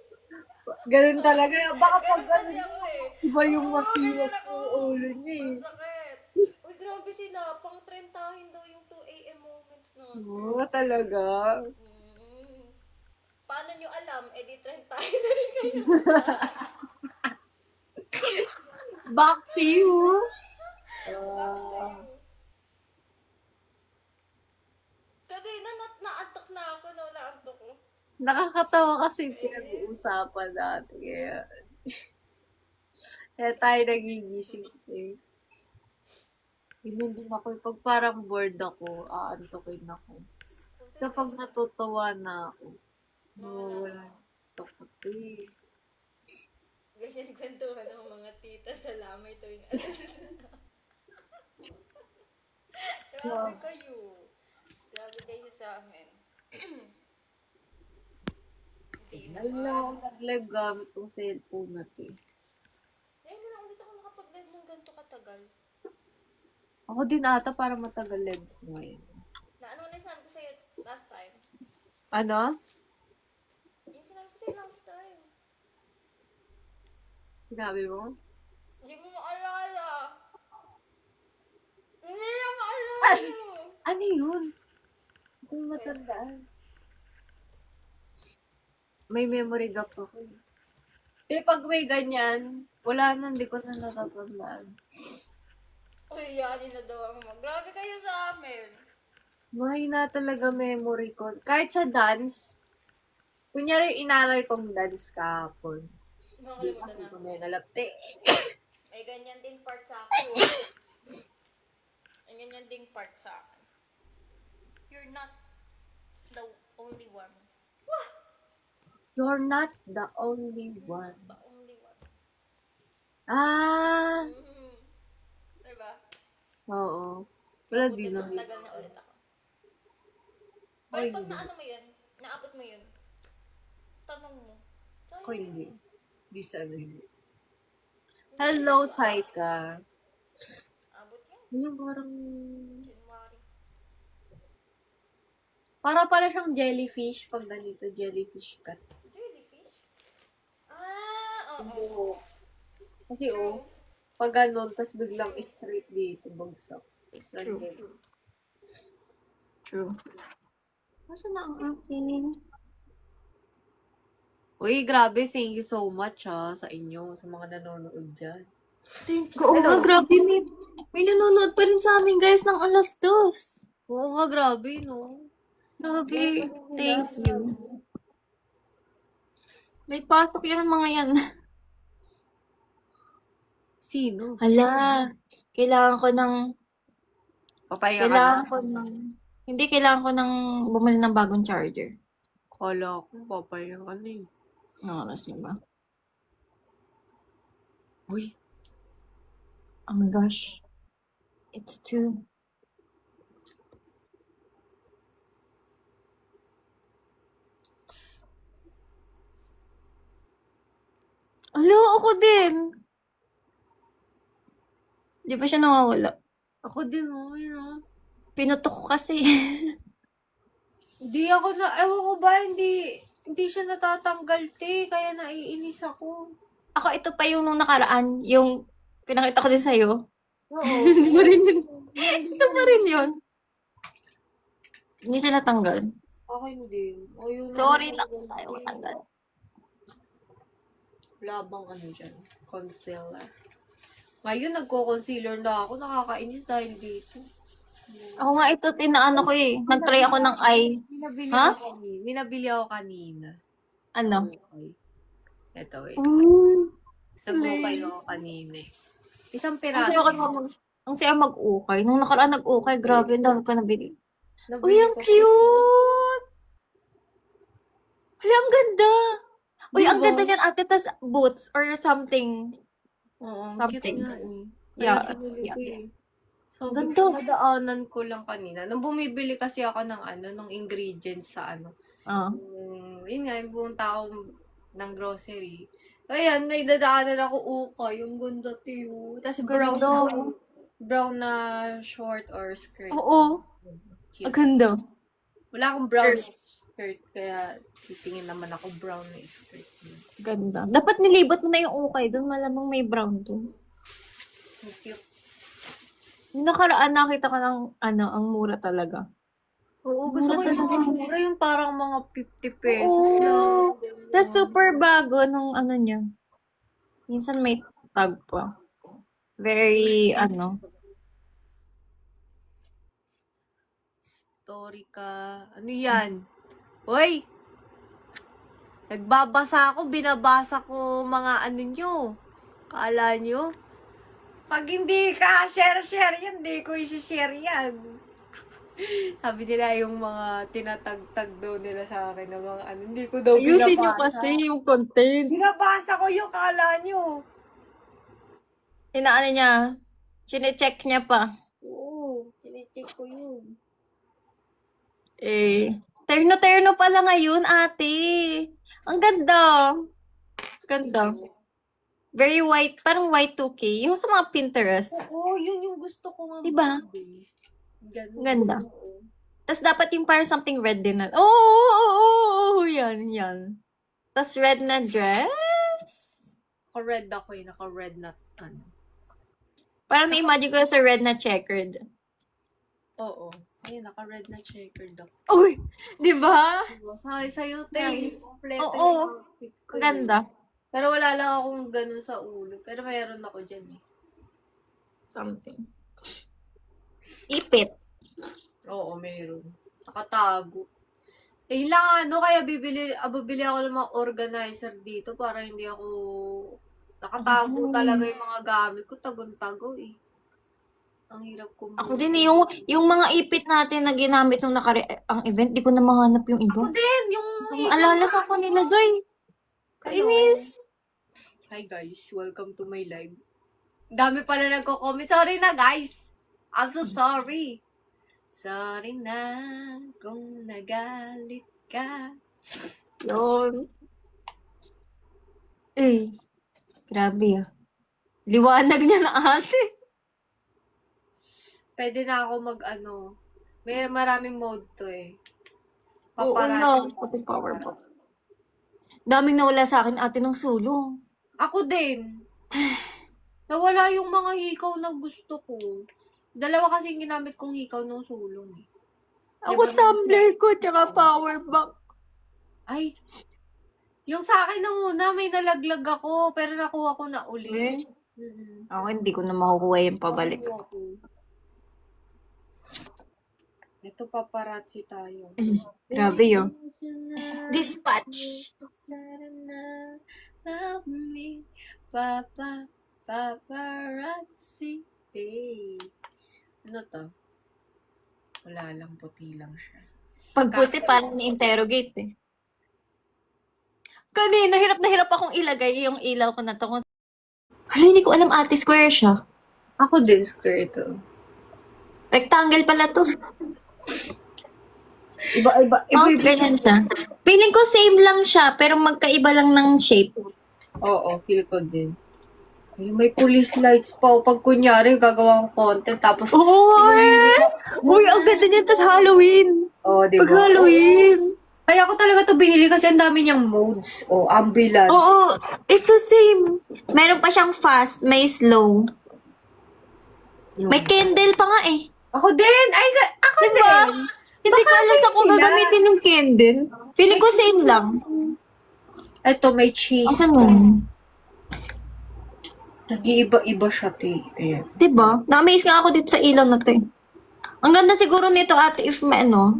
Ganun talaga. Baka pag Ganun kasi ako eh. iba yung Oo, mafiwas ganyan ako. ng ulo niya eh. Ang sakit. Uy, grabe sila. Pang trentahin daw yung 2 a.m. moments na. Oo, talaga. Paano nyo alam? Eh di trentahin na rin kayo. Back to you. Bakit kayo? Kanina naantok na ako. Nawala antok ko. Nakakatawa kasi yung pinag-uusapan natin. Kaya tayo nagigising eh. Ganyan din ako. Pag parang bored ako, aantokin ako. Kapag natutuwa na ako, nawawala yung antok ko eh. Ganyan kwentuhan ng mga tita sa lamay tuwing alas na. Grabe kayo. Grabe kayo sa amin. Hindi Ay naman. lang ako nag-live gamit kong cellphone na to. Ngayon na lang ulit ako nakapag-live ng ganito katagal. Ako din ata para matagal live ko ngayon. Na ano na yung sinabi ko sa'yo last time? Ano? Yung sinabi ko sa'yo last time. Sinabi mo? Hindi mo maalala. Hindi na maalala. Ano yun? Hindi ko matandaan. May memory gap ako. Eh, pag may ganyan, wala na, hindi ko na natatandaan. Uy, yanin na daw ang mga. Grabe kayo sa amin. Mahina talaga memory ko. Kahit sa dance, kunyari inaral kong dance kahapon. Makakalimutan Kasi na. ko na yun alapte. May ganyan din part sa akin. May ganyan din part sa akin. You're not the only one. You're not the only one. The only one. Ah! Diba? Oo. Wala Buti din na na. tagal na ulit ako. Pero Ay, pag hindi. naano mo yun, naabot mo yun, tanong mo. So, Ako hindi. Di sana hindi. Hello, Saika. abot yan. Yung parang... January. Para pala siyang jellyfish pag ganito, jellyfish cut. Jellyfish? Ah, oo. Oo. Kasi pag ganun, tas biglang straight dito, bagsak. True. True. Masa na ang akin? Uy, grabe, thank you so much sa inyo, sa mga nanonood dyan. Oo nga, grabe. May nanonood pa rin sa amin, guys, ng alas 2. Oo nga, grabe, no? Grabe. Thank you. May pasok yun ang mga yan. Sino? Hala, kailangan ko ng, Papahinga ka na? hindi, kailangan ko ng bumili ng bagong charger. Kala ko, papahinga ka na eh. Ang oras niyo ba? Uy, Oh my gosh. It's 2. Alo, ako din. Di ba siya nawawala? ako din, no? Pinutok ko kasi. Hindi ako na, ewan ko ba, hindi Hindi siya natatanggal, te. Kaya naiinis ako. Ako, ito pa yung nung nakaraan, yung pinakita ko din sa'yo. Oo. Hindi pa rin yun. Ito pa rin yun. Hindi siya natanggal. Akin din. O, yun Sorry naman lang, ayaw matanggal. Wala bang ano dyan? Concealer. Ngayon, nagko-concealer na ako. Nakakainis dahil dito. Ako nga ito, tinaano ko eh. Nag-try ako ng eye. Minabili Ha? ako kanina. Minabili ako kanina. Ano? Okay. Ito eh. Ooh, Nag-ukay ako kanina eh. Isang Ang piraso. saya ko ang saya mag-ukay. Nung nakaraan nag-ukay, grabe, ang dami ko nabili. Nabili Uy, ang ko- cute! Hala, ang ganda! Uy, ang Diba? ganda niyan, ate, tas boots or something. Oo, ang Something. cute nga eh. Yeah, Kaya binili ko yeah. eh. So, Ganda. nadaanan ko lang kanina. Nung bumibili kasi ako ng ng ingredients sa Ah. yun nga, yung buong tao ng grocery. Ayan, naidadaanan ako ukay. Yung ganda, tiyo. Tapos brown Ganda. na, brown na short or skirt. Oo, ang Cute. ganda. Wala akong brown na skirt, kaya titingin naman ako brown na skirt. Ganda. Dapat nilibot mo na yung ukay doon, malamang may brown doon. Ang cute. Yung nakaraan, nakita ko ng, ang mura talaga. Oo, gusto ko yung mga mura, yung parang mga 50 pesos. Oo. lang. Tapos super bago nung niya. Minsan may tag pa. Very, Story ka. Ano yan? Hoy! Nagbabasa ako, binabasa ko mga nyo. Kala nyo? Pag hindi ka share yan, di ko isi-share yan. Sabi nila yung mga tinatagtag daw nila sa akin ng mga hindi ko daw ayusin nyo binabasa. kasi yung content. Binabasa ko yung kala nyo. Inaano niya, chinecheck niya pa. Oo, chinecheck ko yun. Terno-terno pala ngayon, ate. Ang ganda. Ganda. Very white, parang Y2K. Yung sa mga Pinterest. Oo, yun yung gusto ko nga. Diba? Ganun. Ganda. Tapos dapat yung parang something red din na. Oh, yan. Tapos red na dress. Naka-red ako eh. Naka-red na Parang na-imagine ko sa red na checkered. Oo. Ayun, naka-red na checkered ako. Uy, di ba? Sa'yo, te. Kompleto Oo. yung outfit ko. Ang ganda. Pero wala lang akong ganun sa ulo. Pero mayroon ako dyan eh. Something. Ipit. Oo, mayroon. Nakatago. Eh, lang kaya bibili ako ng mga organizer dito para hindi ako nakatago talaga yung mga gamit ko. Tagon-tago eh. Ang hirap kong Ako din eh, yung mga ipit natin na ginamit nung ang event, di ko na mahanap yung iba. Ako din, yung Ang alala sa ko nilagay. Kainis. Hi guys, welcome to my live. Dami pala nagko-comment. Sorry na guys. I'm so sorry. Sorry na kung nagalit ka. Yun. Grabe ah. Liwanag niya na ate. Pwede na ako may maraming mode to eh. Oo na. Pati power pa. Daming nawala sa akin ate ng sulong. Ako din. Nawala yung mga hikaw na gusto ko. Dalawa kasi yung ginamit kong hikaw ng sulong eh. Ako tumbler ko, tsaka power bank. Ay, yung sa akin na muna, may nalaglag ako, pero nakuha ko na ulit. Ako hindi ko na makukuha yung pabalik. Nakuha ko. Ito, paparazzi tayo. Grabe yun. Dispatch. Love me, paparazzi. Hey. Ano to? Wala lang, puti lang siya. Pagputi, parang ni-interrogate eh. Kanina, hirap na hirap akong ilagay yung ilaw ko na to. Hala, hindi ko alam ate, square siya. Ako din, square ito. Rectangle pala to. Iba. Ganyan siya. Feeling ko same lang siya, pero magkaiba lang ng shape. Oo, feel ko din. Ay, may police lights pa. Pag kunyari, gagawa kong content, tapos... Uy, ang ganda niyan, tas Halloween. Oh, di Pag ba? Halloween. Kaya ako talaga to binili kasi ang dami niyang modes. O, ambulance. Oo, ito same. Meron pa siyang fast, may slow. May candle pa nga eh. Ako din! Ay, ako Diba? din! Hindi ko Baka alam sa kung sila. gagamitin yung candle. Feeling ko same lang. Ito, may cheese. Asa nun? Nag-iiba-iba siya, te. Ayan. Diba? Na-amaze nga ako dito sa ilaw na to eh. Ang ganda siguro nito ate if may ano,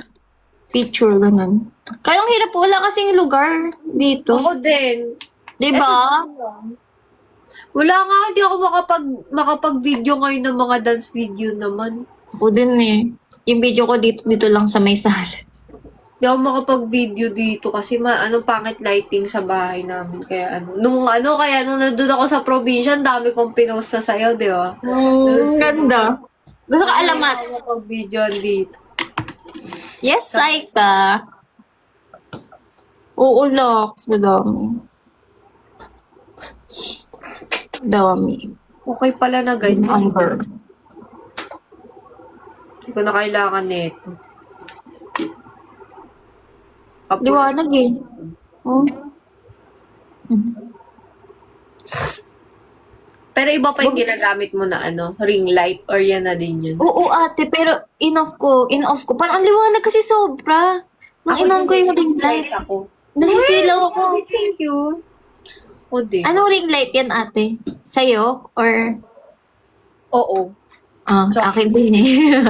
picture ganun. Kaya ang hirap wala kasing lugar dito. Ako din. Diba? Wala nga, hindi ako makapag-video ngayon ng mga dance video naman. Ako din eh. Yung video ko dito lang sa may sala. Hindi ako makapag-video dito kasi pangit lighting sa bahay namin. Kaya nung nandun ako sa probinsya, ang dami kong pinost sa sayo, di ba? Ganda. Gusto ka alamat? Hindi ako makapag-video dito. Yes, Saika. Oo, Lox. Madami. Dami. Okay pala na ganyan. Amber. Hindi ko na kailangan nito. Liwanag eh. Oh. Pero iba pa yung ginagamit mo na ring light or yan na din yun. Oo, ate, pero in-off ko. Parang ang liwanag kasi sobra. Nung in-on ko yung ring light, Ako. nasisilaw ako. Thank you. O din. Anong ring light yan, ate? Sa'yo? Or? Oo. Ah, So- akin din eh.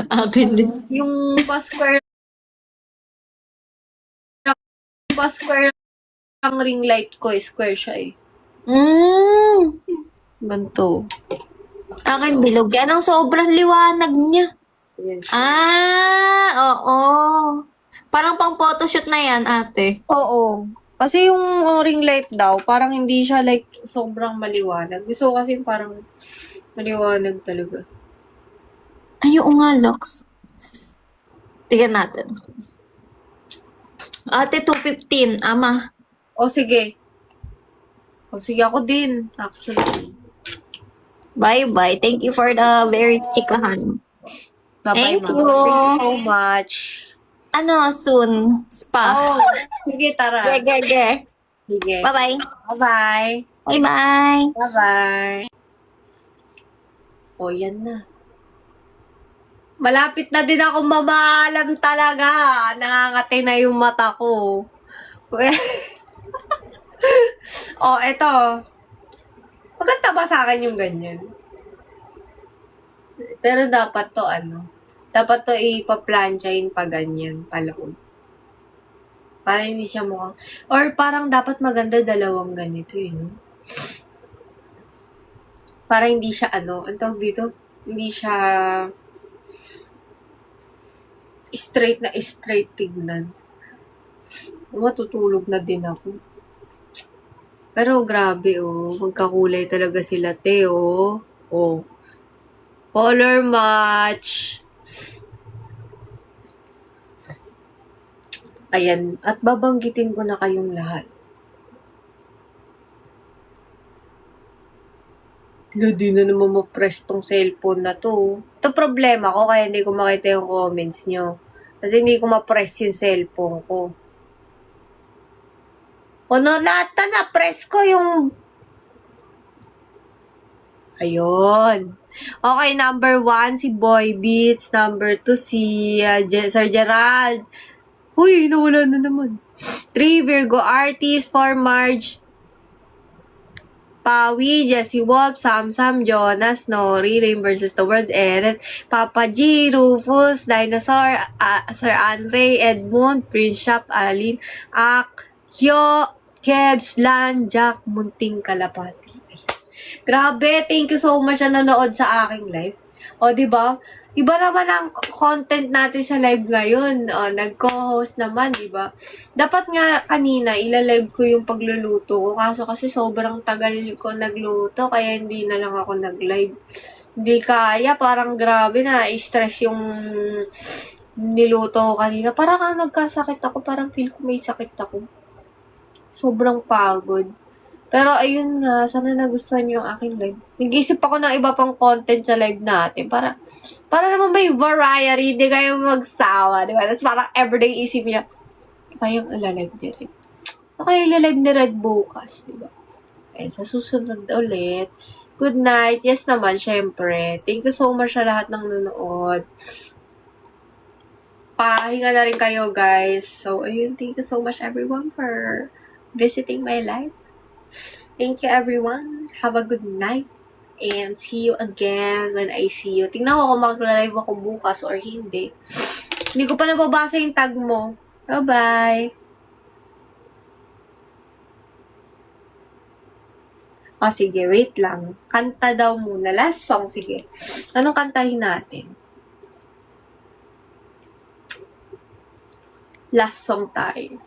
Akin din. Yung pa-square ang ring light ko, square siya eh. Ganito. Akin bilog. Yan ang sobrang liwanag niya. Ayan siya. Ah, oo. Parang pang photoshoot na yan, ate. Oo. Kasi yung ring light daw, parang hindi siya like sobrang maliwanag. Gusto ko kasi parang maliwanag talaga. Ay, oo nga, Lux. Tignan natin. Ate, 215. Ama. O sige. O sige, ako din. Actually. Bye-bye. Thank you for the very chikahan. Bye-bye, Thank ma'am. you. Thank you so much. Ano, soon? Spa. Oh, sige, tara. Ge. Sige. Bye-bye. Bye-bye. Bye-bye. Bye-bye. O, yan na. Malapit na din ako mamaalam talaga. Nangangati na yung mata ko. O, eto. Maganda ba sa akin yung ganyan? Pero dapat to dapat to ipa-planchain pa ganyan palaon. Para hindi siya mukhang, or parang dapat maganda dalawang ganito no? Para hindi siya ang tawag dito? Hindi siya straight tignan. Matutulog na din ako. Pero grabe magkakulay talaga sila color match. Ayan, at babanggitin ko na kayong lahat. Hindi na naman ma-press tong cellphone na to. Ito problema ko, kaya hindi ko makita yung comments nyo. Kasi hindi ko ma-press yung cellphone ko. Lahat na-press ko yung... Ayun. Okay, number 1, si Boy Beats. Number 2, si Sir Gerald. Uy, nawala na naman. 3, Virgo Artist. 4, Marge. Pawi, Jessie Wolf, Sam, Jonas, Nori, Rain vs. the World, Eren, Papa G, Rufus, Dinosaur, Sir Andre, Edmund, Prince Shop, Aline, Ak, Kyo, Kebs, Lan, Jack, Munting Kalapati. Grabe, thank you so much na nanood sa aking live. O, di ba? Iba naman ang content natin sa live ngayon. O, nag-co-host naman, di ba? Dapat nga kanina, ilalive ko yung pagluluto ko. Kaso kasi sobrang tagal ko nagluto, kaya hindi na lang ako nag-live. Hindi kaya, parang grabe na, stress yung niluto ko kanina. Parang nagkasakit ako, parang feel ko may sakit ako. Sobrang pagod. Pero ayun nga, sana nagustuhan niyo yung aking live. Nag-isip ako ng iba pang content sa live natin para naman may variety, hindi kayo magsawa, di ba? Tapos parang everyday isip niya, Kayang ilalive ni Red. Okay, ilalive ni Red bukas, di ba? Ayun, sa susunod ulit. Good night. Yes naman, syempre. Thank you so much sa lahat ng nanonood. Pahinga na rin kayo, guys. So, ayun. Thank you so much, everyone, for visiting my life. Thank you, everyone. Have a good night. And see you again when I see you. Tingnan ko kung mag-live ako bukas or hindi. Hindi ko pa nababasa yung tag mo. Bye-bye. O, sige, wait lang. Kanta daw muna. Last song, sige. Anong kantahin natin? Last song tayo.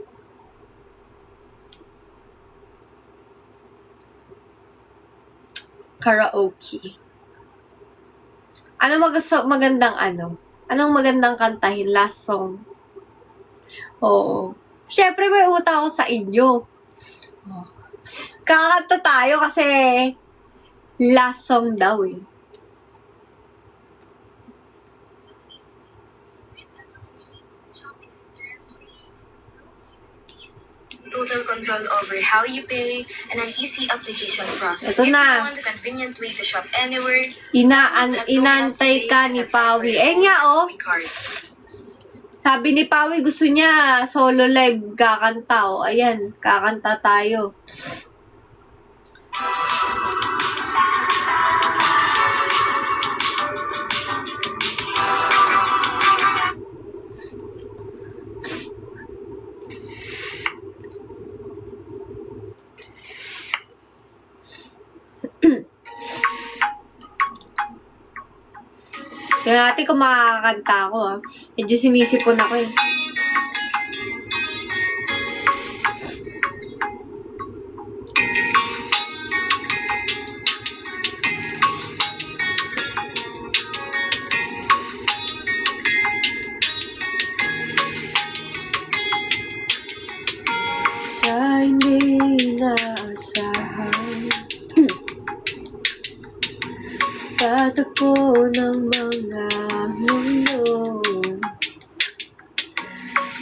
Karaoke. Ano magandang ano? Anong magandang kantahin? Last song. Oo. Siyempre, may uta ako sa inyo. Kakanta tayo kasi last song daw eh. Total control over how you pay and an easy application process. Ito If na. you want a convenient way to shop anywhere, Inantay ka ni Pawi. Eh nga oh, card. sabi ni Pawi gusto niya solo live kakanta oh. Ayan, kakanta tayo. Kaya natin kung makakanta ako ah. Medyo sinisipon ako eh. Sa hindi inaasahan tatagpo ng mga mundo.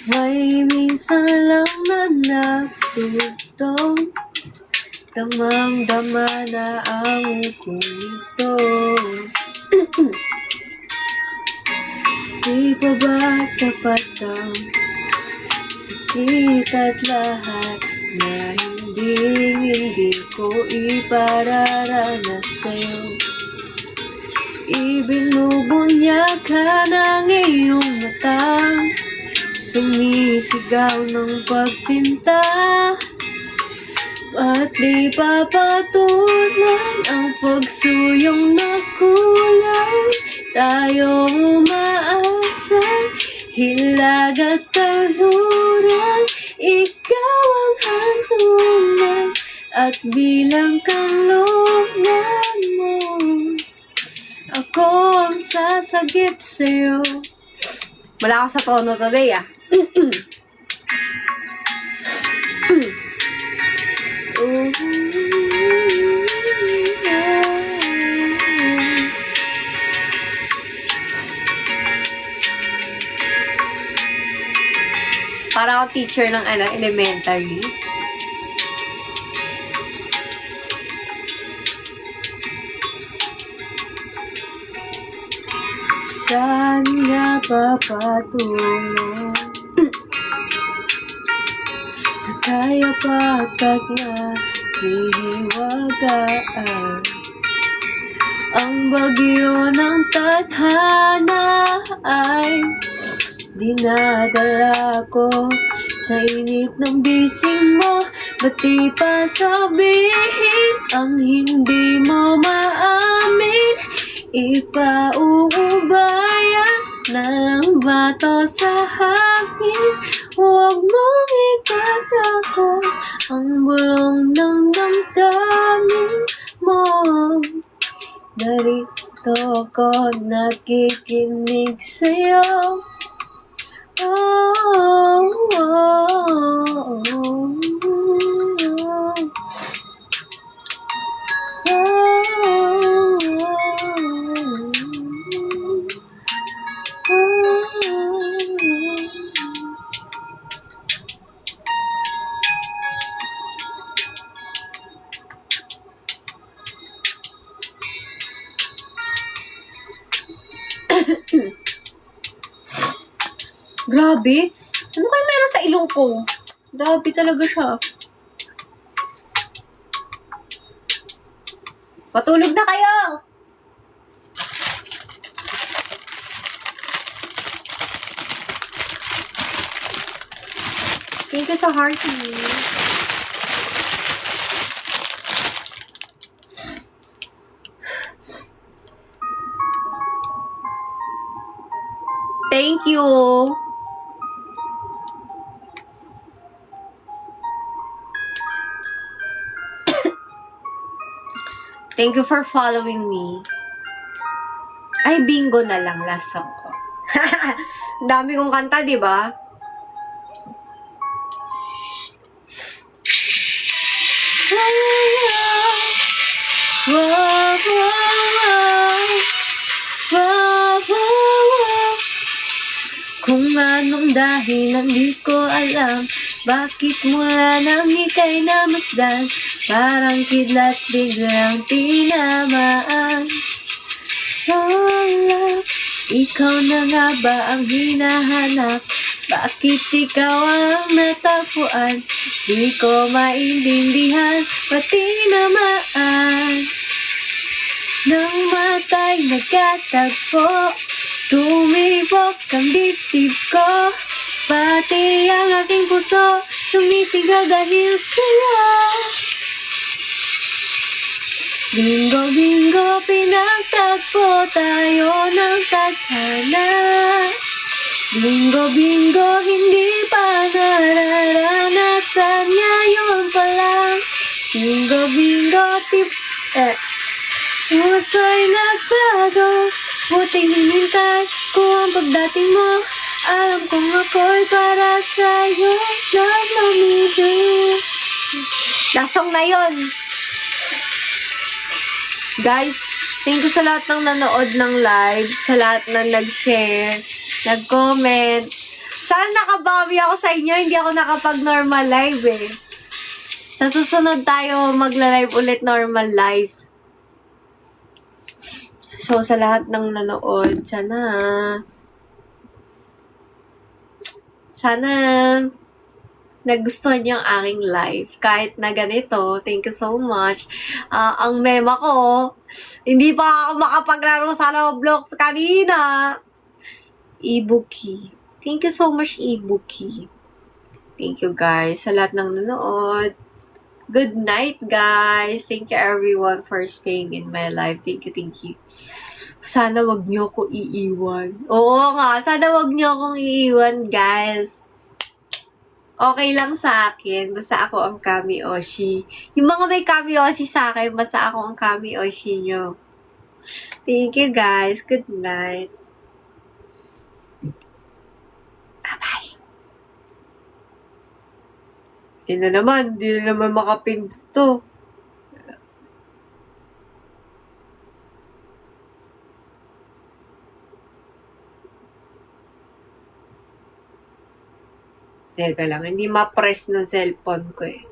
May minsan lang na nagtutong, damang-dama na ang kumito. Di pa ba sapat ang sakit at lahat na hindi ko ipararanas sa'yo? Ibinubunyag ka ng iyong mata, sumisigaw ng pagsinta. Ba't di papatulan ang pagsuyong na kulay? Tayo umaasa, hilag at taluran. Ikaw ang hantungan at bilang kalooban mo. Ako ang sasagip sa'yo. Wala ako sa tono today ah. Para ako teacher ng elementary. Saan nga papatungo? Kaya patat na hihiwagaan ang bagyo ng tadhana ay dinadala ko sa init ng bising mo. Ba't di pa sabihin ang hindi mo maamin? Ipauubayan ng bato sa hangin. Huwag mong ikatakot ang bulong ng damdamin mo. Darito ko nakikinig sa'yo. Oh, oh, oh, oh. Grabe. Ano kayo meron sa ilong ko? Grabe talaga siya. Patulog na kayo! Thank you sa hearty. Thank you. Thank you for following me. Ay, bingo na lang last song ko. Ang dami kong kanta, di ba? Wow, wow, wow, wow. Kung anong dahilan di ko alam, bakit mula nang ika'y namasdan, parang kidlat biglang tinamaan. Love, ikaw na nga ba ang hinahanap? Bakit ikaw ang natagpuan? Di ko maintindihan, pati naman. Nang mata'y nagkatagpo, tumibok ang dibdib ko, pati ang aking puso sumisigaw dahil sa'yo. Bingo, bingo, pinagtagpo tayo ng tadhana. Bingo, bingo, hindi pa nararanasan, ngayon pa lang. Bingo, bingo, puso'y nagbago, buting hinintay ko ang pagdating mo. Alam kong ako'y para sa'yo, love na me do. Lasong na yun. Guys, thank you sa lahat ng nanood ng live, sa lahat ng nag-share, nag-comment. Sana nakabawi ako sa inyo, hindi ako nakapag-normal live eh. Sa susunod tayo magla-live ulit normal live. So, sa lahat ng nanood, sana nagustuhan niyo ang aking live. Kahit na ganito, thank you so much. Ang mema ko, hindi pa ako makapaglaro sa Roblox kanina. Ibuki. Thank you so much, Ibuki. Thank you guys sa lahat ng nanood. Good night, guys. Thank you everyone for staying in my life. Thank you. Sana wag niyo ko iiwan. Oo nga, sana wag niyo akong iiwan, guys. Okay lang sa akin. Basta ako ang Kami Oshi. Yung mga may Kami Oshi sa akin, basta ako ang Kami Oshi nyo. Thank you, guys. Good night. Bye-bye. Hindi na naman makapindot to. Teka lang, hindi ma-press ng cellphone ko eh.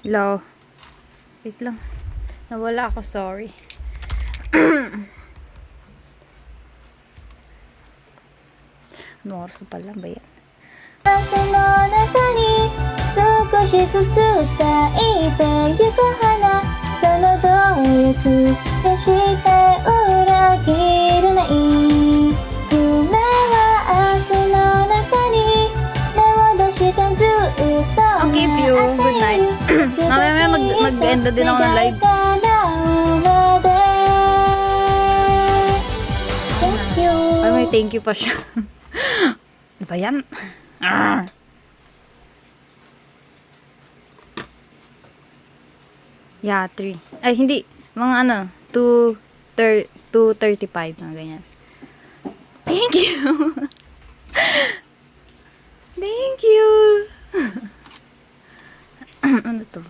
Hello. Wait lang. Nawala ako, sorry. Ano oras na pala ba yan? 朝の中に少しずつ咲いてゆく花、その動物決して裏切らない。夢は明日の中に目を出してずっと I'll keep you. Good night. Mamaya mag-end na din ako ng live. Thank you. thank you pa siya. Ano ba yan? Ah. Yeah, 3. Ay, hindi. Mga ano, 2:35, mga ganyan. Thank you! Thank you! Ano to?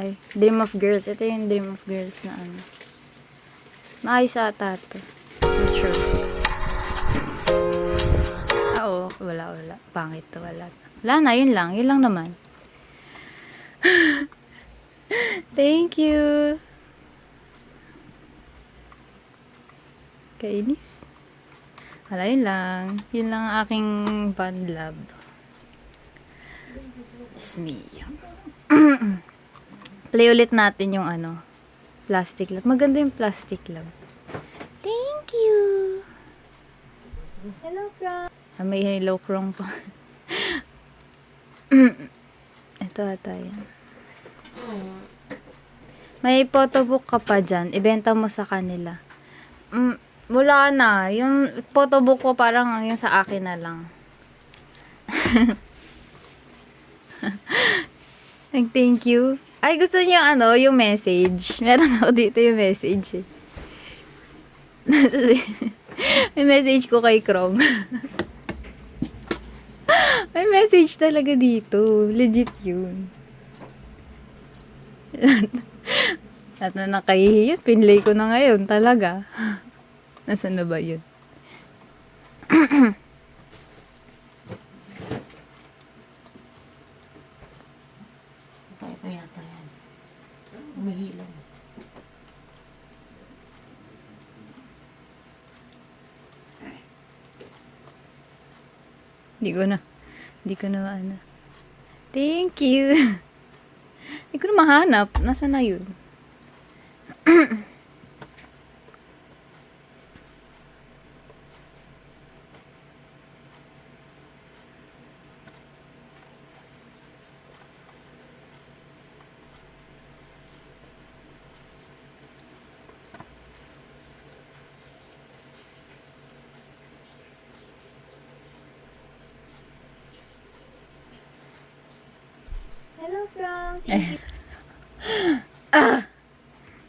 Ay, Dream of Girls. Ito yung Dream of Girls na ano. Maayos ata to. Not sure. Oo, wala. Pangit to, wala. Wala na, yun lang. Yun lang naman. Thank you. Kainis. Wala, yun lang. Yun lang ang aking fan love. It's me. Play ulit natin yung ano, plastic love. Maganda yung plastic love. Thank you. Hello, Krong. May hello, Krong pa. Ito ata yan. May photobook ka pa dyan. Ibenta mo sa kanila. Wala na. Yung photobook ko parang yung sa akin na lang. Thank you. Ay, gusto niyo ano, yung message. Meron ako dito yung message. May message ko kay Krong. May message talaga dito. Legit yun. At na nakahihi yun, pinlay ko na ngayon talaga. Nasaan na ba yun? Tayo pa yata yan. Umihilaw. Hindi ko na ano. Thank you. Hindi ko na mahanap. Nasaan na yun? Hello, Brown. Eh. Thank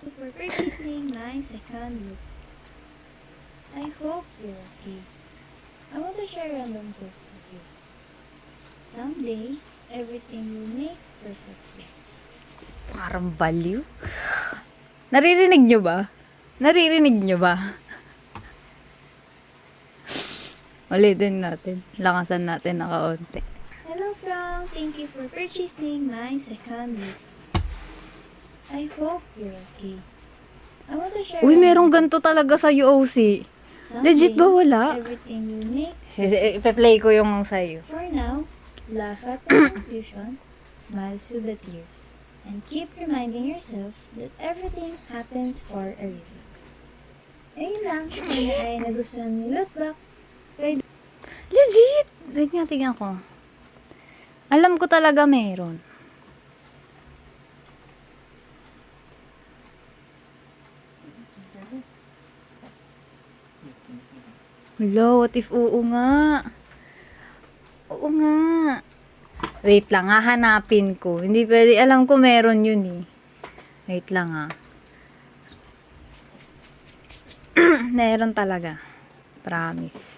you for purchasing my second look. I hope you're okay. I want to share a random quote for you. Someday, everything will make perfect sense. Parang baliw. Naririnig nyo ba? Naririnig nyo ba? Ulitin natin. Lakasan natin na kaunti. Hello, Brown. Thank you for purchasing my second look. I hope you're okay. I want to share. Uy, a merong random ganito talaga sa UOC. Someday, Legit ba wala? Everything will make perfect Ipe-play ko yung sa'yo. For now, laugh at the confusion, smile through the tears, and keep reminding yourself that everything happens for a reason. Ayun lang, sana ay nagustuhan mo yung lootbox. Pwede Legit! Wait nga, tingnan ko. Alam ko talaga meron. Hello, what if oo nga? Oo nga. Wait lang, hahanapin ko. Hindi pwede, alam ko meron yun eh. Wait lang ha. Meron talaga. Promise.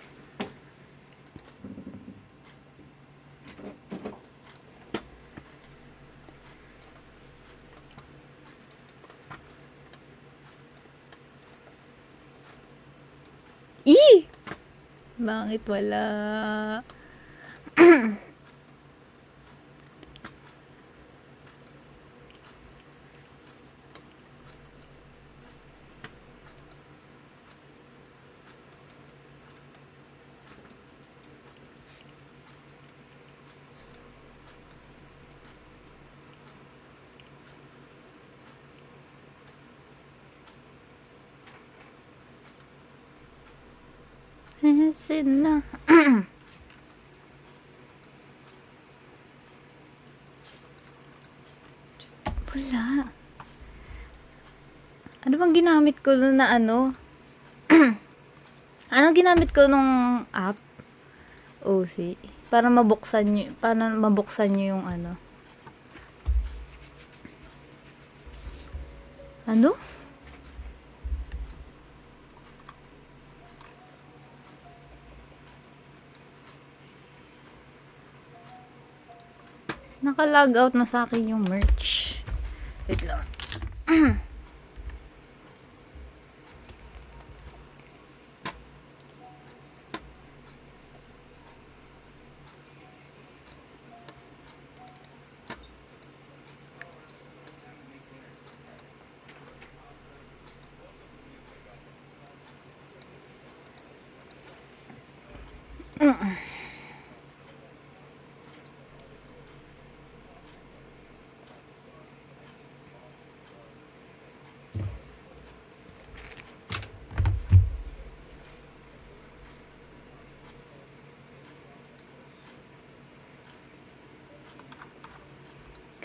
Bakit wala? Asin na. Wala. Ano bang ginamit ko doon na ano? Anong ginamit ko nung app? OC. Para mabuksan nyo yung ano. Ano? Naka-log out na sa akin yung merch. Wait lang.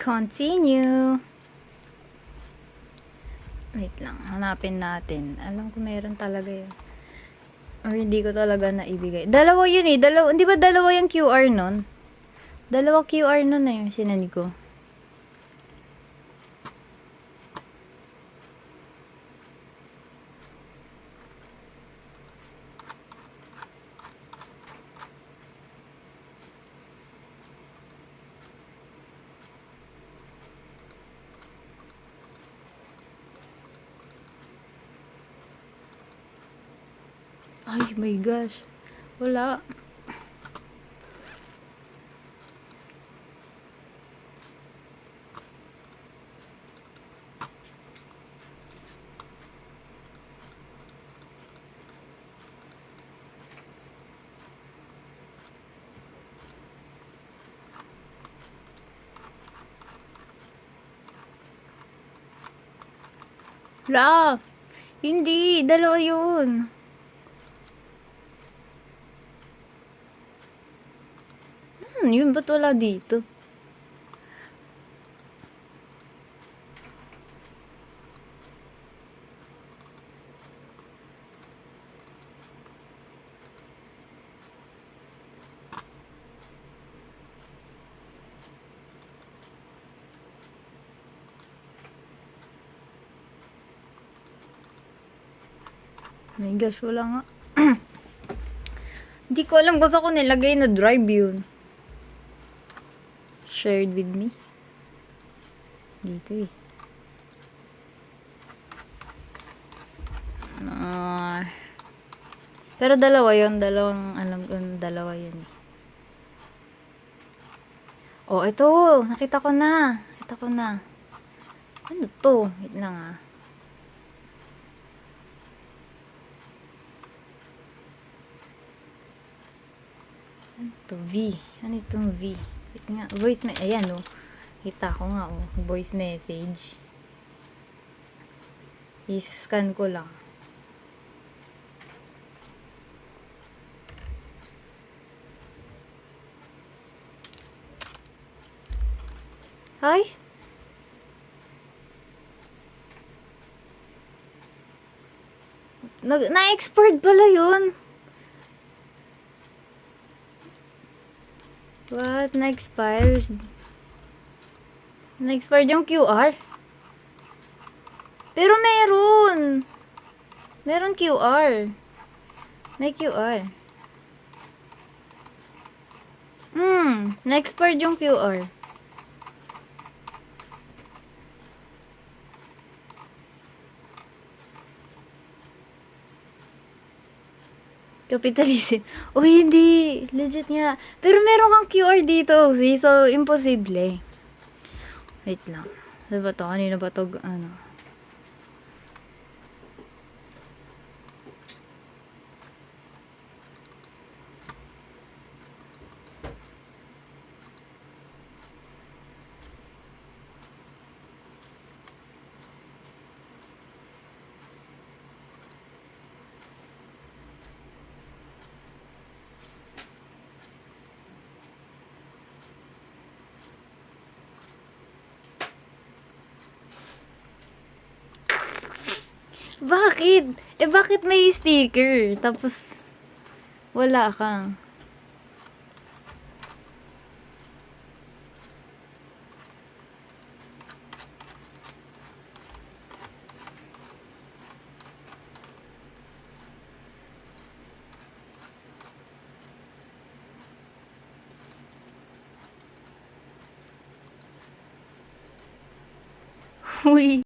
Continue. Wait lang, hanapin natin. Alam ko meron talaga yun. Or hindi ko talaga naibigay. Dalawa yun eh. Di ba dalawa yung QR nun? Dalawa QR nun na yung sinani ko. Ay, my gosh. Wala. Wala. Hindi. Dalawa yun. Yun, ba't wala dito? My gosh, wala nga. Hindi ko alam kung saan ko nilagay na drive yun. Shared with me. Dito eh. Pero dalawa yun. Alam ko, dalawa yun eh. Oh, ito. Nakita ko na. Ano to? Wait lang ah. Ano to? V. Ano itong V? Wait nga. Voice message. Ayan oh. Kita ko nga oh. Voice message. I-scan ko lang. Hi? Na-expired pala yun. What? Na-expired? Na-expired yung QR? Pero meron. Meron QR. May QR. Na-expired yung QR. Capitalism. Uy, hindi. Legit nga. Pero meron kang QR dito, see? So, imposible. Wait lang. Ano ba to? Kanina ba to? Ano? Bakit? Bakit may sticker? Tapos, Wala ka. Uy.